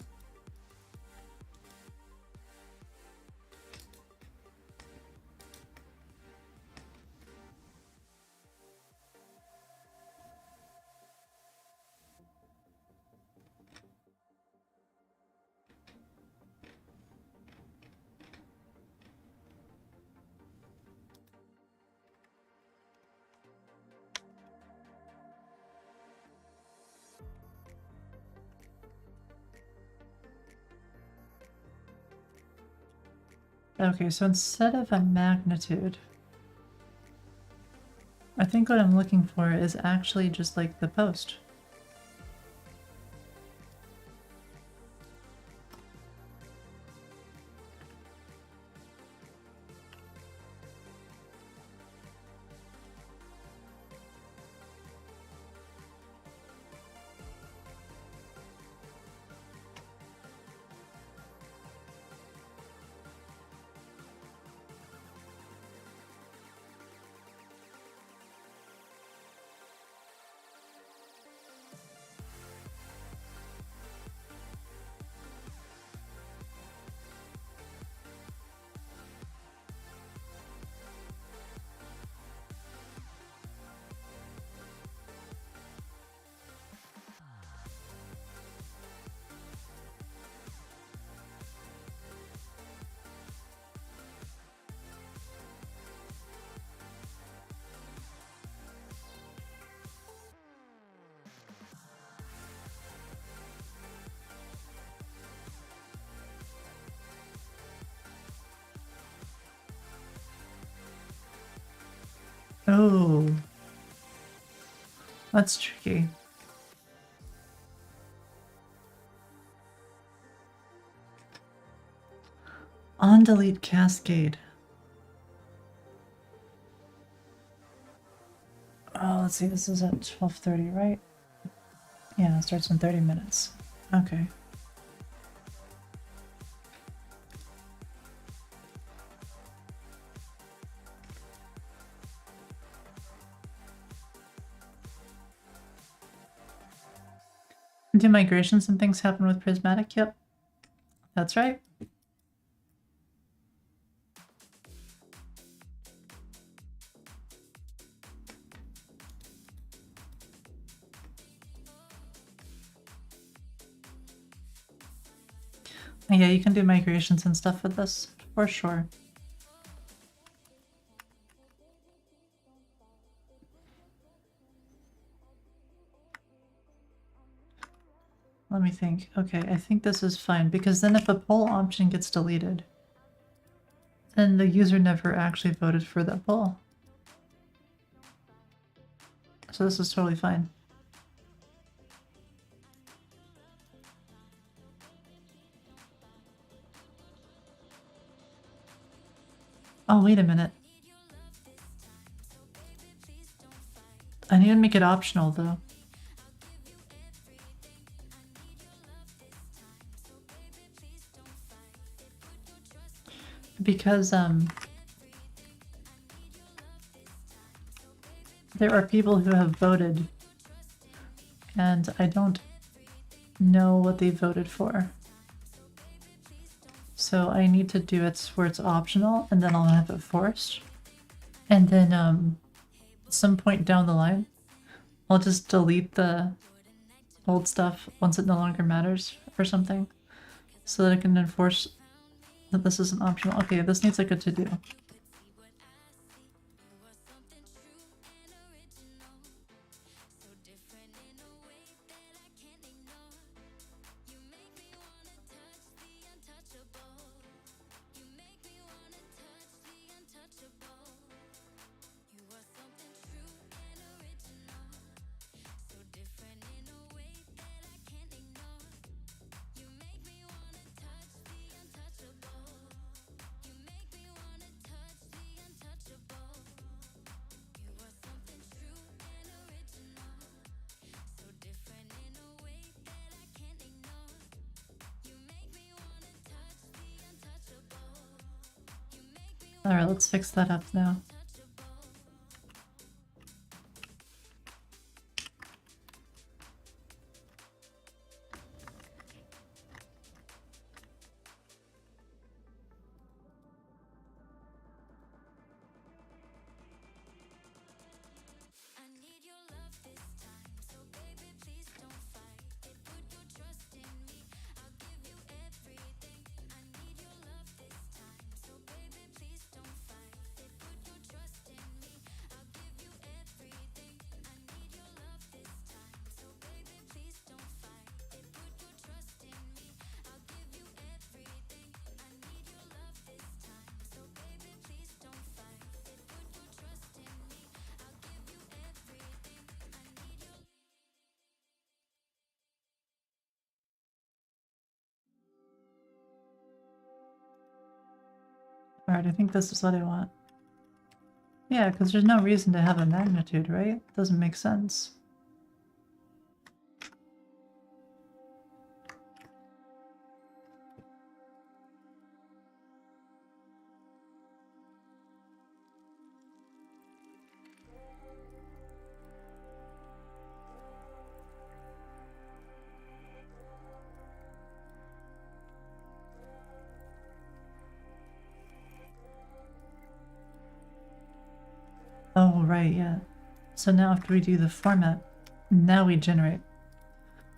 S1: Okay, so instead of a magnitude, I think what I'm looking for is actually just like the post. Oh, that's tricky. On delete cascade. Oh, let's see, this is at 12:30, right? Yeah, it starts in 30 minutes. Okay. Do migrations and things happen with Prismatic? Yep. That's right. Yeah, you can do migrations and stuff with this, for sure. Let me think. Okay, I think this is fine, because then if a poll option gets deleted, then the user never actually voted for that poll. So this is totally fine. Oh, wait a minute. I need to make it optional, though. Because, there are people who have voted, and I don't know what they voted for. So I need to do it where it's optional, and then I'll have it forced. And then, at some point down the line, I'll just delete the old stuff once it no longer matters or something, so that I can enforce that this isn't optional. Okay, this needs like a to-do. Alright, let's fix that up now. Alright, I think this is what I want. Yeah, because there's no reason to have a magnitude, right? Doesn't make sense. Oh, right, yeah. So now after we do the format, now we generate.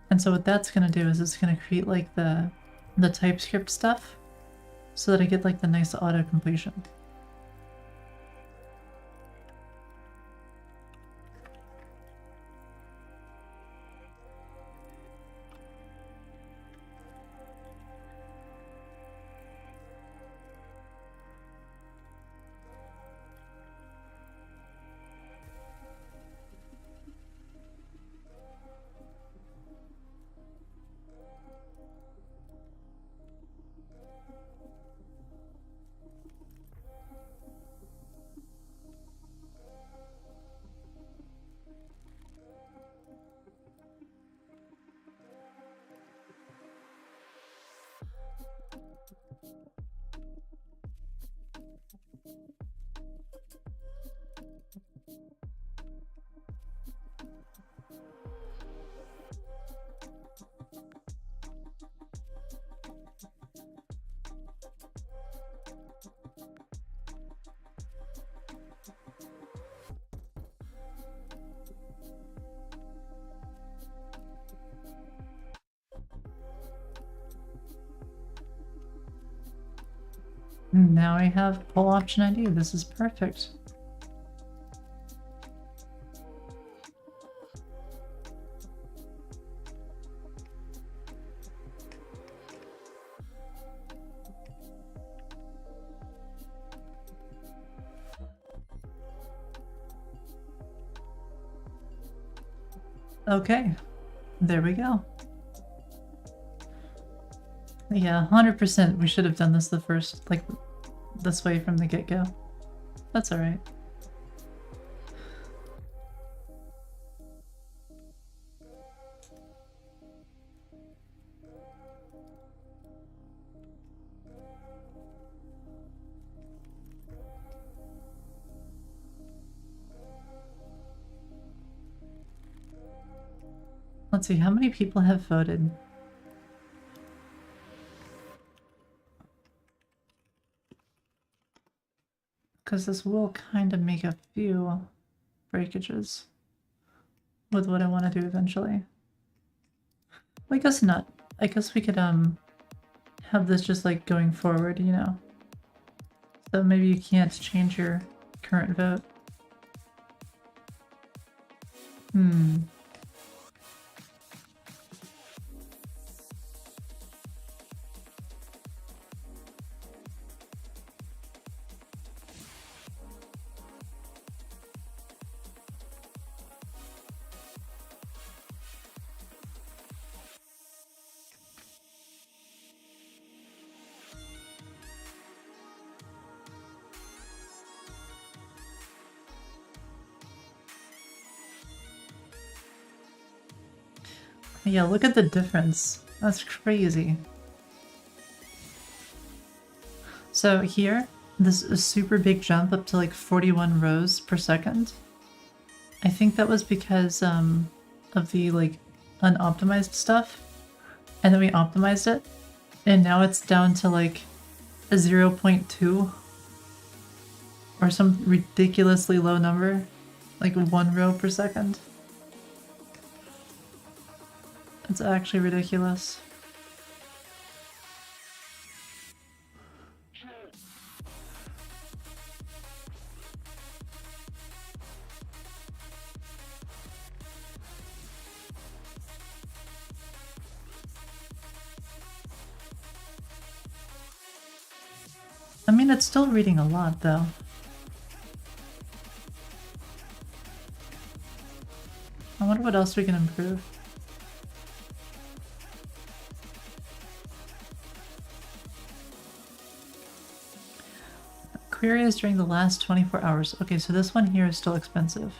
S1: And so what that's gonna do is it's gonna create like the TypeScript stuff so that I get like the nice auto completion. Now I have poll option ID. This is perfect. Okay, there we go. Yeah, 100% we should have done this the first, like, this way from the get-go. That's alright. Let's see, how many people have voted? Because this will kind of make a few breakages with what I want to do eventually. Well, I guess not. I guess we could have this just like going forward, you know? So maybe you can't change your current vote. Yeah, look at the difference. That's crazy. So here, this is a super big jump up to like 41 rows per second. I think that was because of the like unoptimized stuff. And then we optimized it. And now it's down to like a 0.2 or some ridiculously low number. Like 1 row per second. It's actually ridiculous. I mean, it's still reading a lot, though. I wonder what else we can improve. Queries during the last 24 hours. Okay, so this one here is still expensive.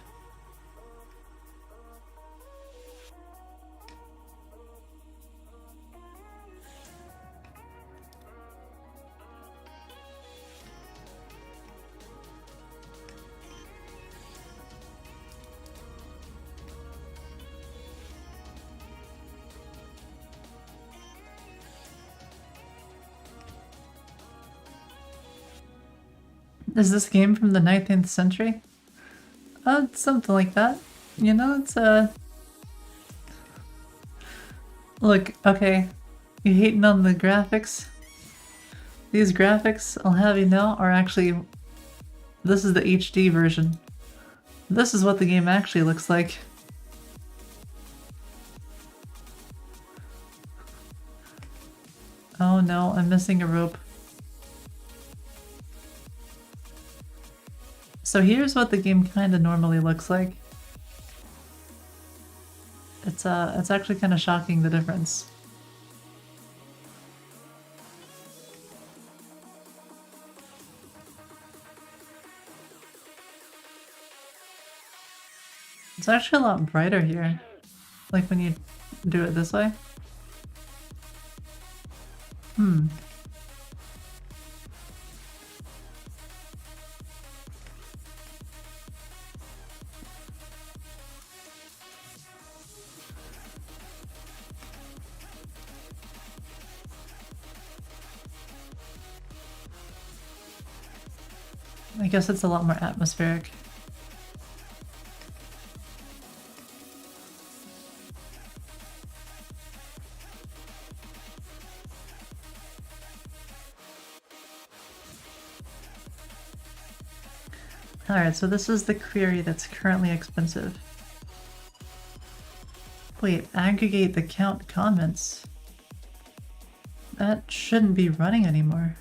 S1: Is this game from the 19th century? Something like that. You know, it's Look, okay. You hating on the graphics? These graphics, I'll have you know, are actually... This is the HD version. This is what the game actually looks like. Oh no, I'm missing a rope. So here's what the game kind of normally looks like. It's actually kind of shocking, the difference. It's actually a lot brighter here. Like when you do it this way. I guess it's a lot more atmospheric. Alright, so this is the query that's currently expensive. Wait, aggregate the count comments. That shouldn't be running anymore.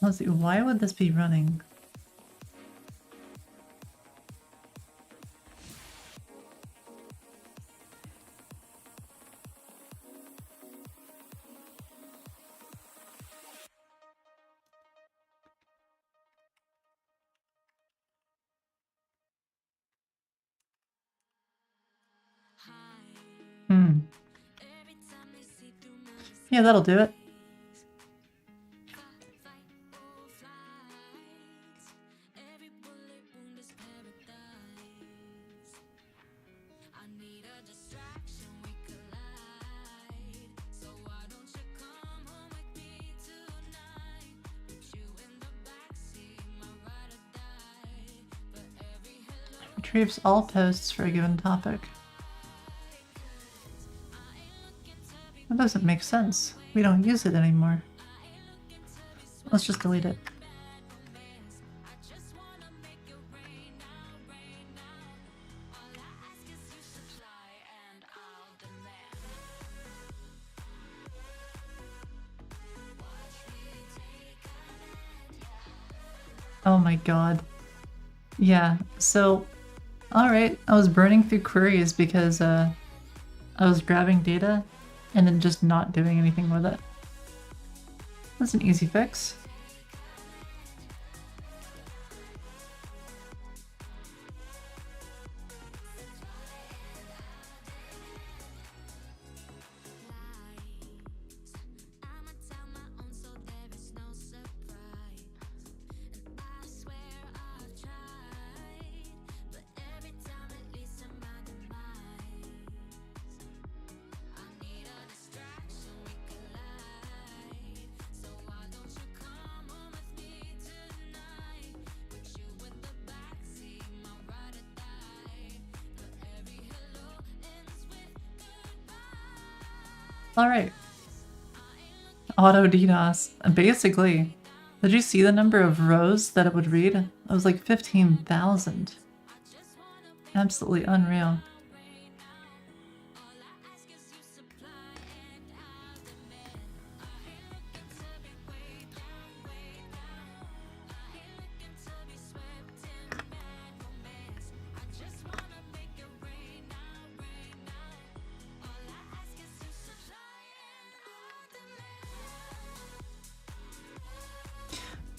S1: Let's see, why would this be running? Yeah, that'll do it. Retrieves all posts for a given topic. That doesn't make sense. We don't use it anymore. Let's just delete it. Oh my god. Yeah, so, alright, I was burning through queries because I was grabbing data and then just not doing anything with it. That's an easy fix. Alright. Auto DDoS. Basically, did you see the number of rows that it would read? It was like 15,000. Absolutely unreal.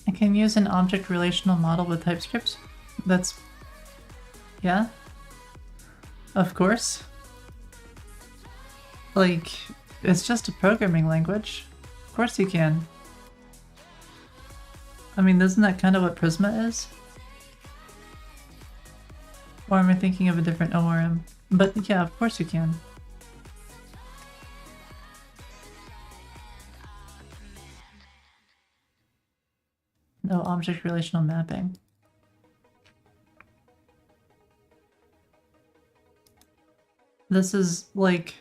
S1: I can use an object relational model with TypeScript. That's... yeah? Of course. Like, it's just a programming language. Of course you can. I mean, isn't that kind of what Prisma is? Or am I thinking of a different ORM? But yeah, of course you can. No object relational mapping. This is like...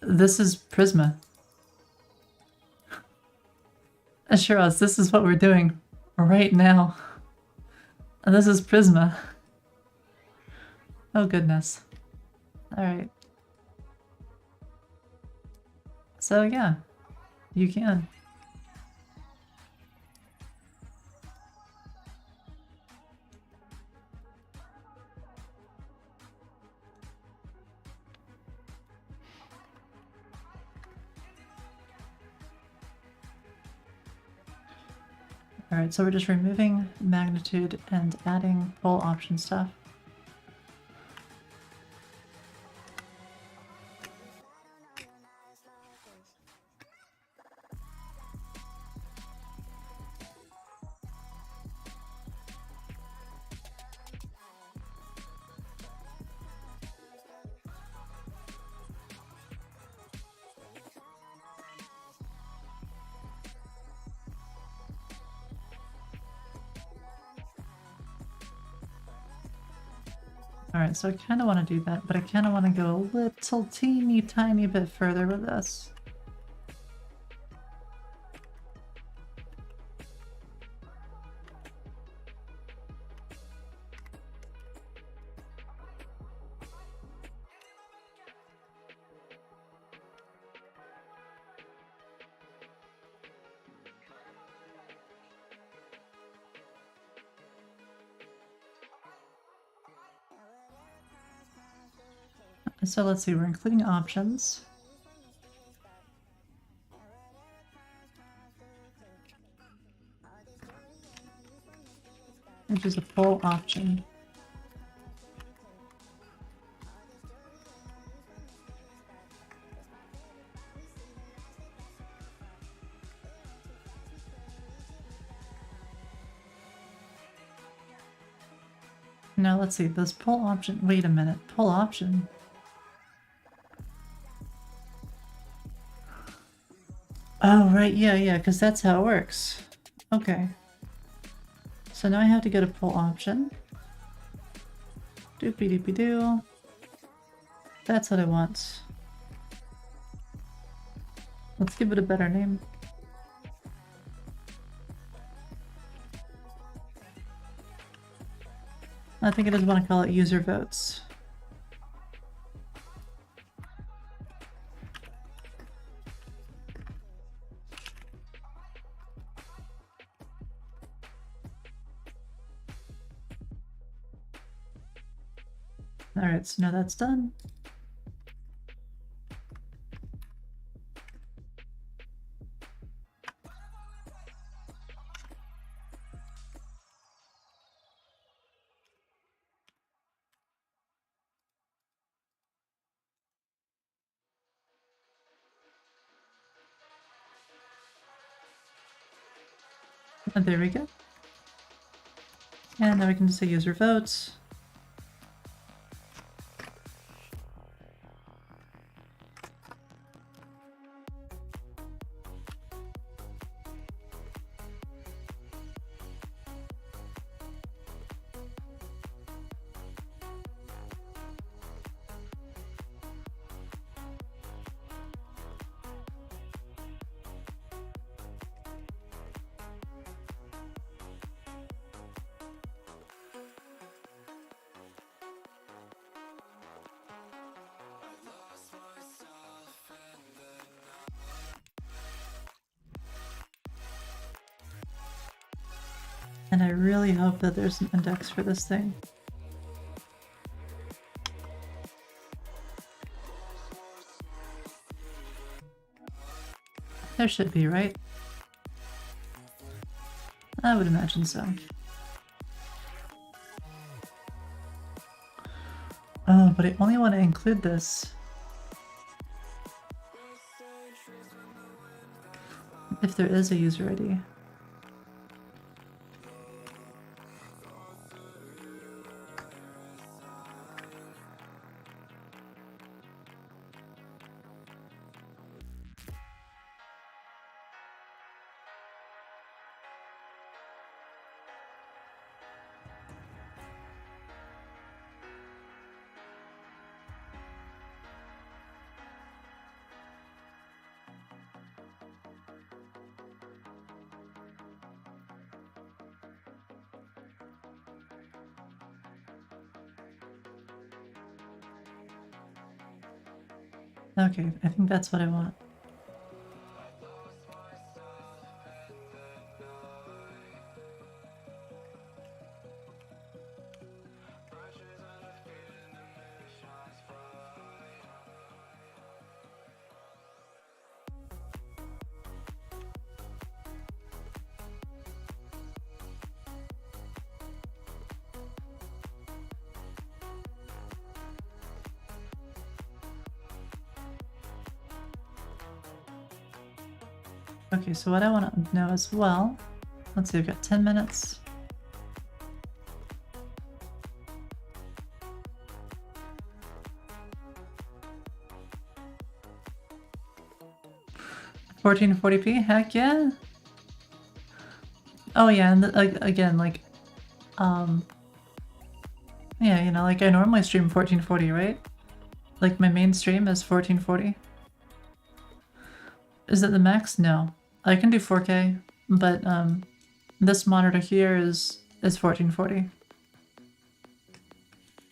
S1: this is Prisma. Assuros, this is what we're doing right now. And this is Prisma. Oh goodness. Alright. So yeah, you can. Alright, so we're just removing magnitude and adding full option stuff. Alright, so I kind of want to do that, but I kind of want to go a little teeny tiny bit further with this. So let's see, we're including options. Which is a full option. Now let's see, this pull option, wait a minute, pull option. Oh, right, yeah, because that's how it works. Okay. So now I have to go to pull option. Doopy doopy doo. That's what I want. Let's give it a better name. I think I just want to call it user votes. Alright, so now that's done. And there we go. And now we can just say user votes. And I really hope that there's an index for this thing. There should be, right? I would imagine so. Oh, but I only want to include this if there is a user ID. Okay, I think that's what I want. Okay, so what I want to know as well, let's see, I've got 10 minutes. $1440p, heck yeah. Oh yeah, and again, like, yeah, Yeah, you know, like I normally stream 1440, right? Like my main stream is 1440. Is it the max? No. I can do 4K, but this monitor here is 1440.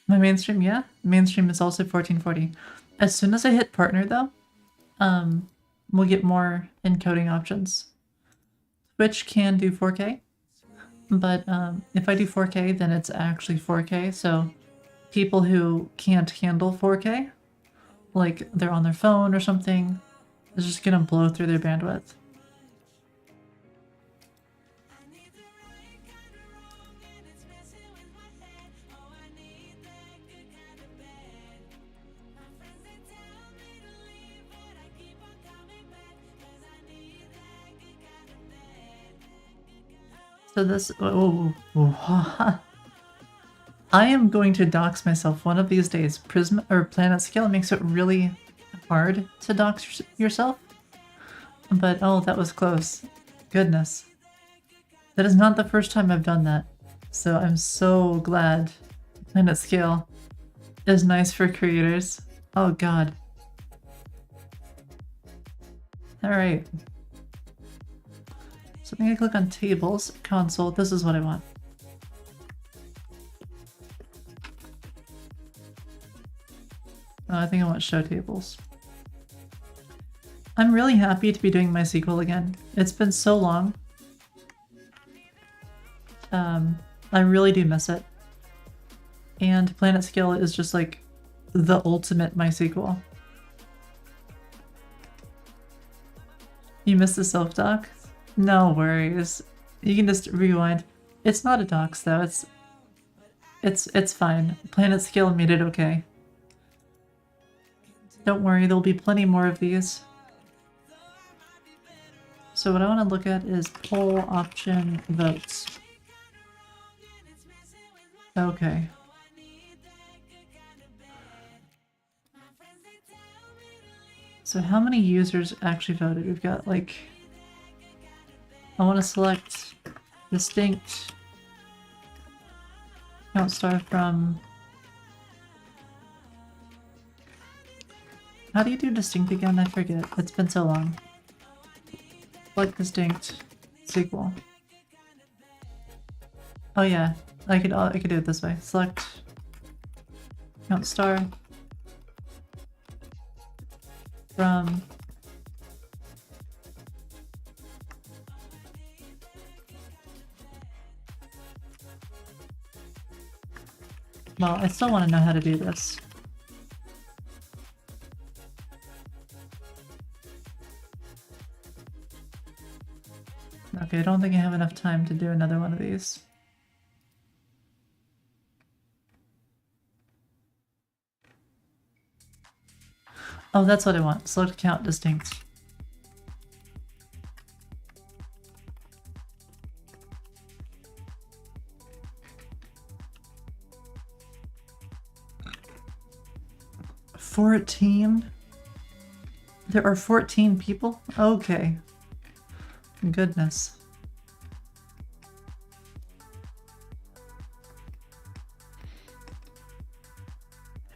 S1: My mainstream, yeah. Mainstream is also 1440. As soon as I hit partner though, we'll get more encoding options. Twitch can do 4K, but if I do 4K, then it's actually 4K, so people who can't handle 4K, like they're on their phone or something, is just gonna blow through their bandwidth. So this, I am going to dox myself one of these days. Prism or Planet Scale makes it really hard to dox yourself. But oh, that was close. Goodness. That is not the first time I've done that. So I'm so glad Planet Scale is nice for creators. Oh god. Alright. So I'm gonna click on tables, console, this is what I want. Oh, I think I want show tables. I'm really happy to be doing MySQL again. It's been so long. I really do miss it. And Planet Scale is just like the ultimate MySQL. You missed the self-doc? No worries. You can just rewind. It's not a docs though, it's fine. Planet Scale made it okay. Don't worry, there'll be plenty more of these. So what I want to look at is poll option votes. Okay. So how many users actually voted? We've got like... I want to select distinct count star from... How do you do distinct again? I forget. It's been so long. Select distinct SQL. Oh yeah, I could do it this way. Select count star from well, I still want to know how to do this. Okay, I don't think I have enough time to do another one of these. Oh, that's what I want. Select count distinct. $14? There are 14 people? Okay. Goodness.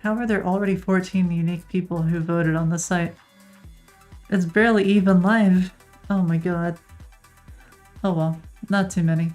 S1: How are there already 14 unique people who voted on the site? It's barely even live. Oh my god. Oh well, not too many.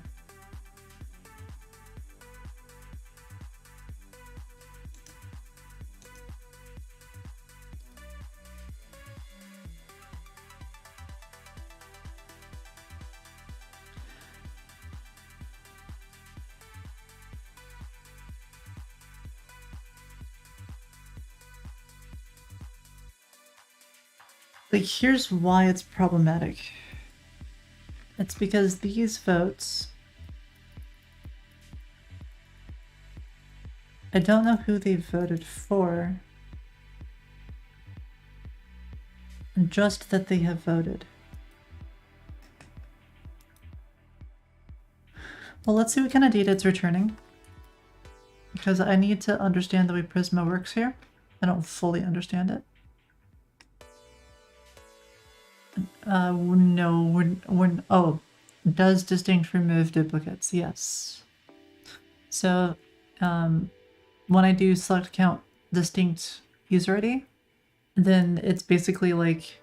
S1: But here's why it's problematic. It's because these votes... I don't know who they voted for. Just that they have voted. Well, let's see what kind of data it's returning. Because I need to understand the way Prisma works here. I don't fully understand it. No, oh, does distinct remove duplicates? Yes. So, when I do select count distinct user ID, then it's basically like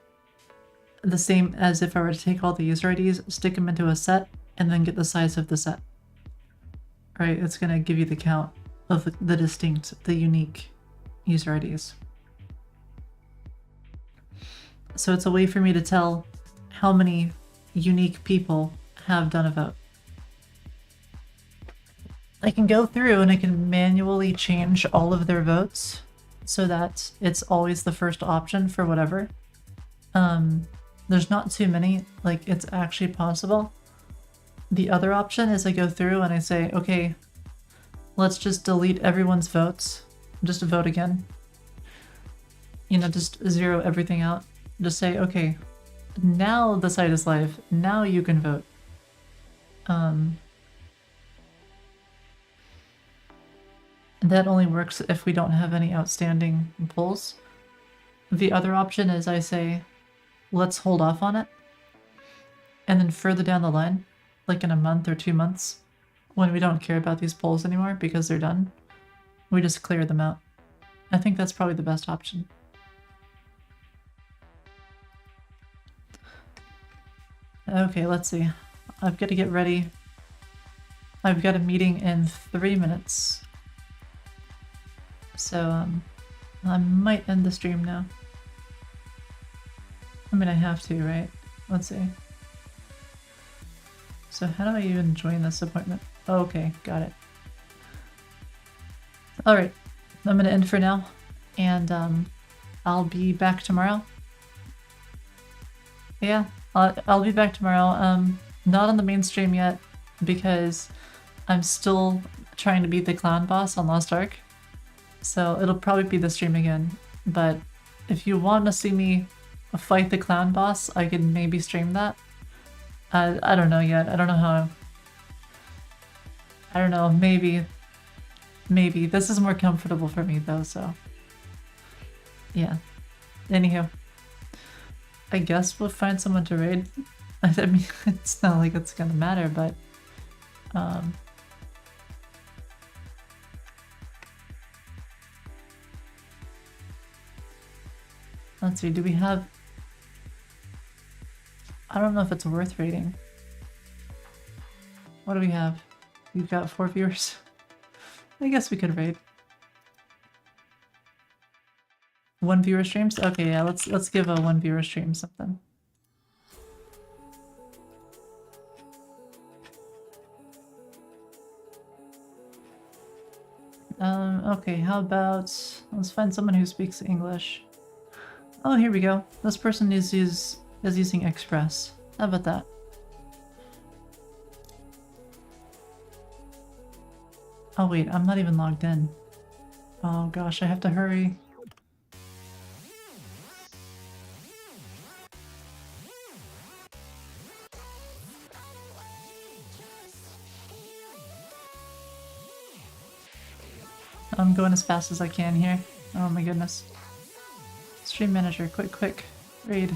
S1: the same as if I were to take all the user IDs, stick them into a set, and then get the size of the set. Right, it's gonna give you the count of the distinct, the unique user IDs. So it's a way for me to tell how many unique people have done a vote. I can go through and I can manually change all of their votes so that it's always the first option for whatever. There's not too many, like it's actually possible. The other option is I go through and I say, okay, let's just delete everyone's votes. Just vote again. You know, just zero everything out. Just say, okay, now the site is live. Now you can vote. That only works if we don't have any outstanding polls. The other option is I say, let's hold off on it. And then further down the line, like in a month or 2 months, when we don't care about these polls anymore because they're done, we just clear them out. I think that's probably the best option. Okay, let's see. I've got to get ready. I've got a meeting in 3 minutes. So, I might end the stream now. I mean, I have to, right? Let's see. So how do I even join this appointment? Oh, okay, got it. Alright, I'm gonna end for now, and I'll be back tomorrow. Yeah, I'll be back tomorrow. Not on the main stream yet, because I'm still trying to beat the clown boss on Lost Ark. So it'll probably be the stream again, but if you want to see me fight the clown boss, I could maybe stream that. I don't know yet. I don't know how. I don't know. Maybe. Maybe. This is more comfortable for me though, so. Yeah. Anywho. I guess we'll find someone to raid. I mean, it's not like it's gonna matter, but. Let's see, do we have... I don't know if it's worth raiding. What do we have? We've got 4 viewers. I guess we could raid. 1 viewer streams? Okay, yeah, let's give a 1 viewer stream something. Okay, how about... let's find someone who speaks English. Oh, here we go. This person is using Express. How about that? Oh wait, I'm not even logged in. Oh gosh, I have to hurry. I'm going as fast as I can here. Oh my goodness. Stream manager, quick, raid.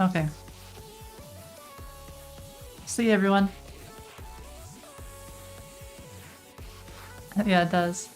S1: Okay. See you, everyone. Yeah, it does.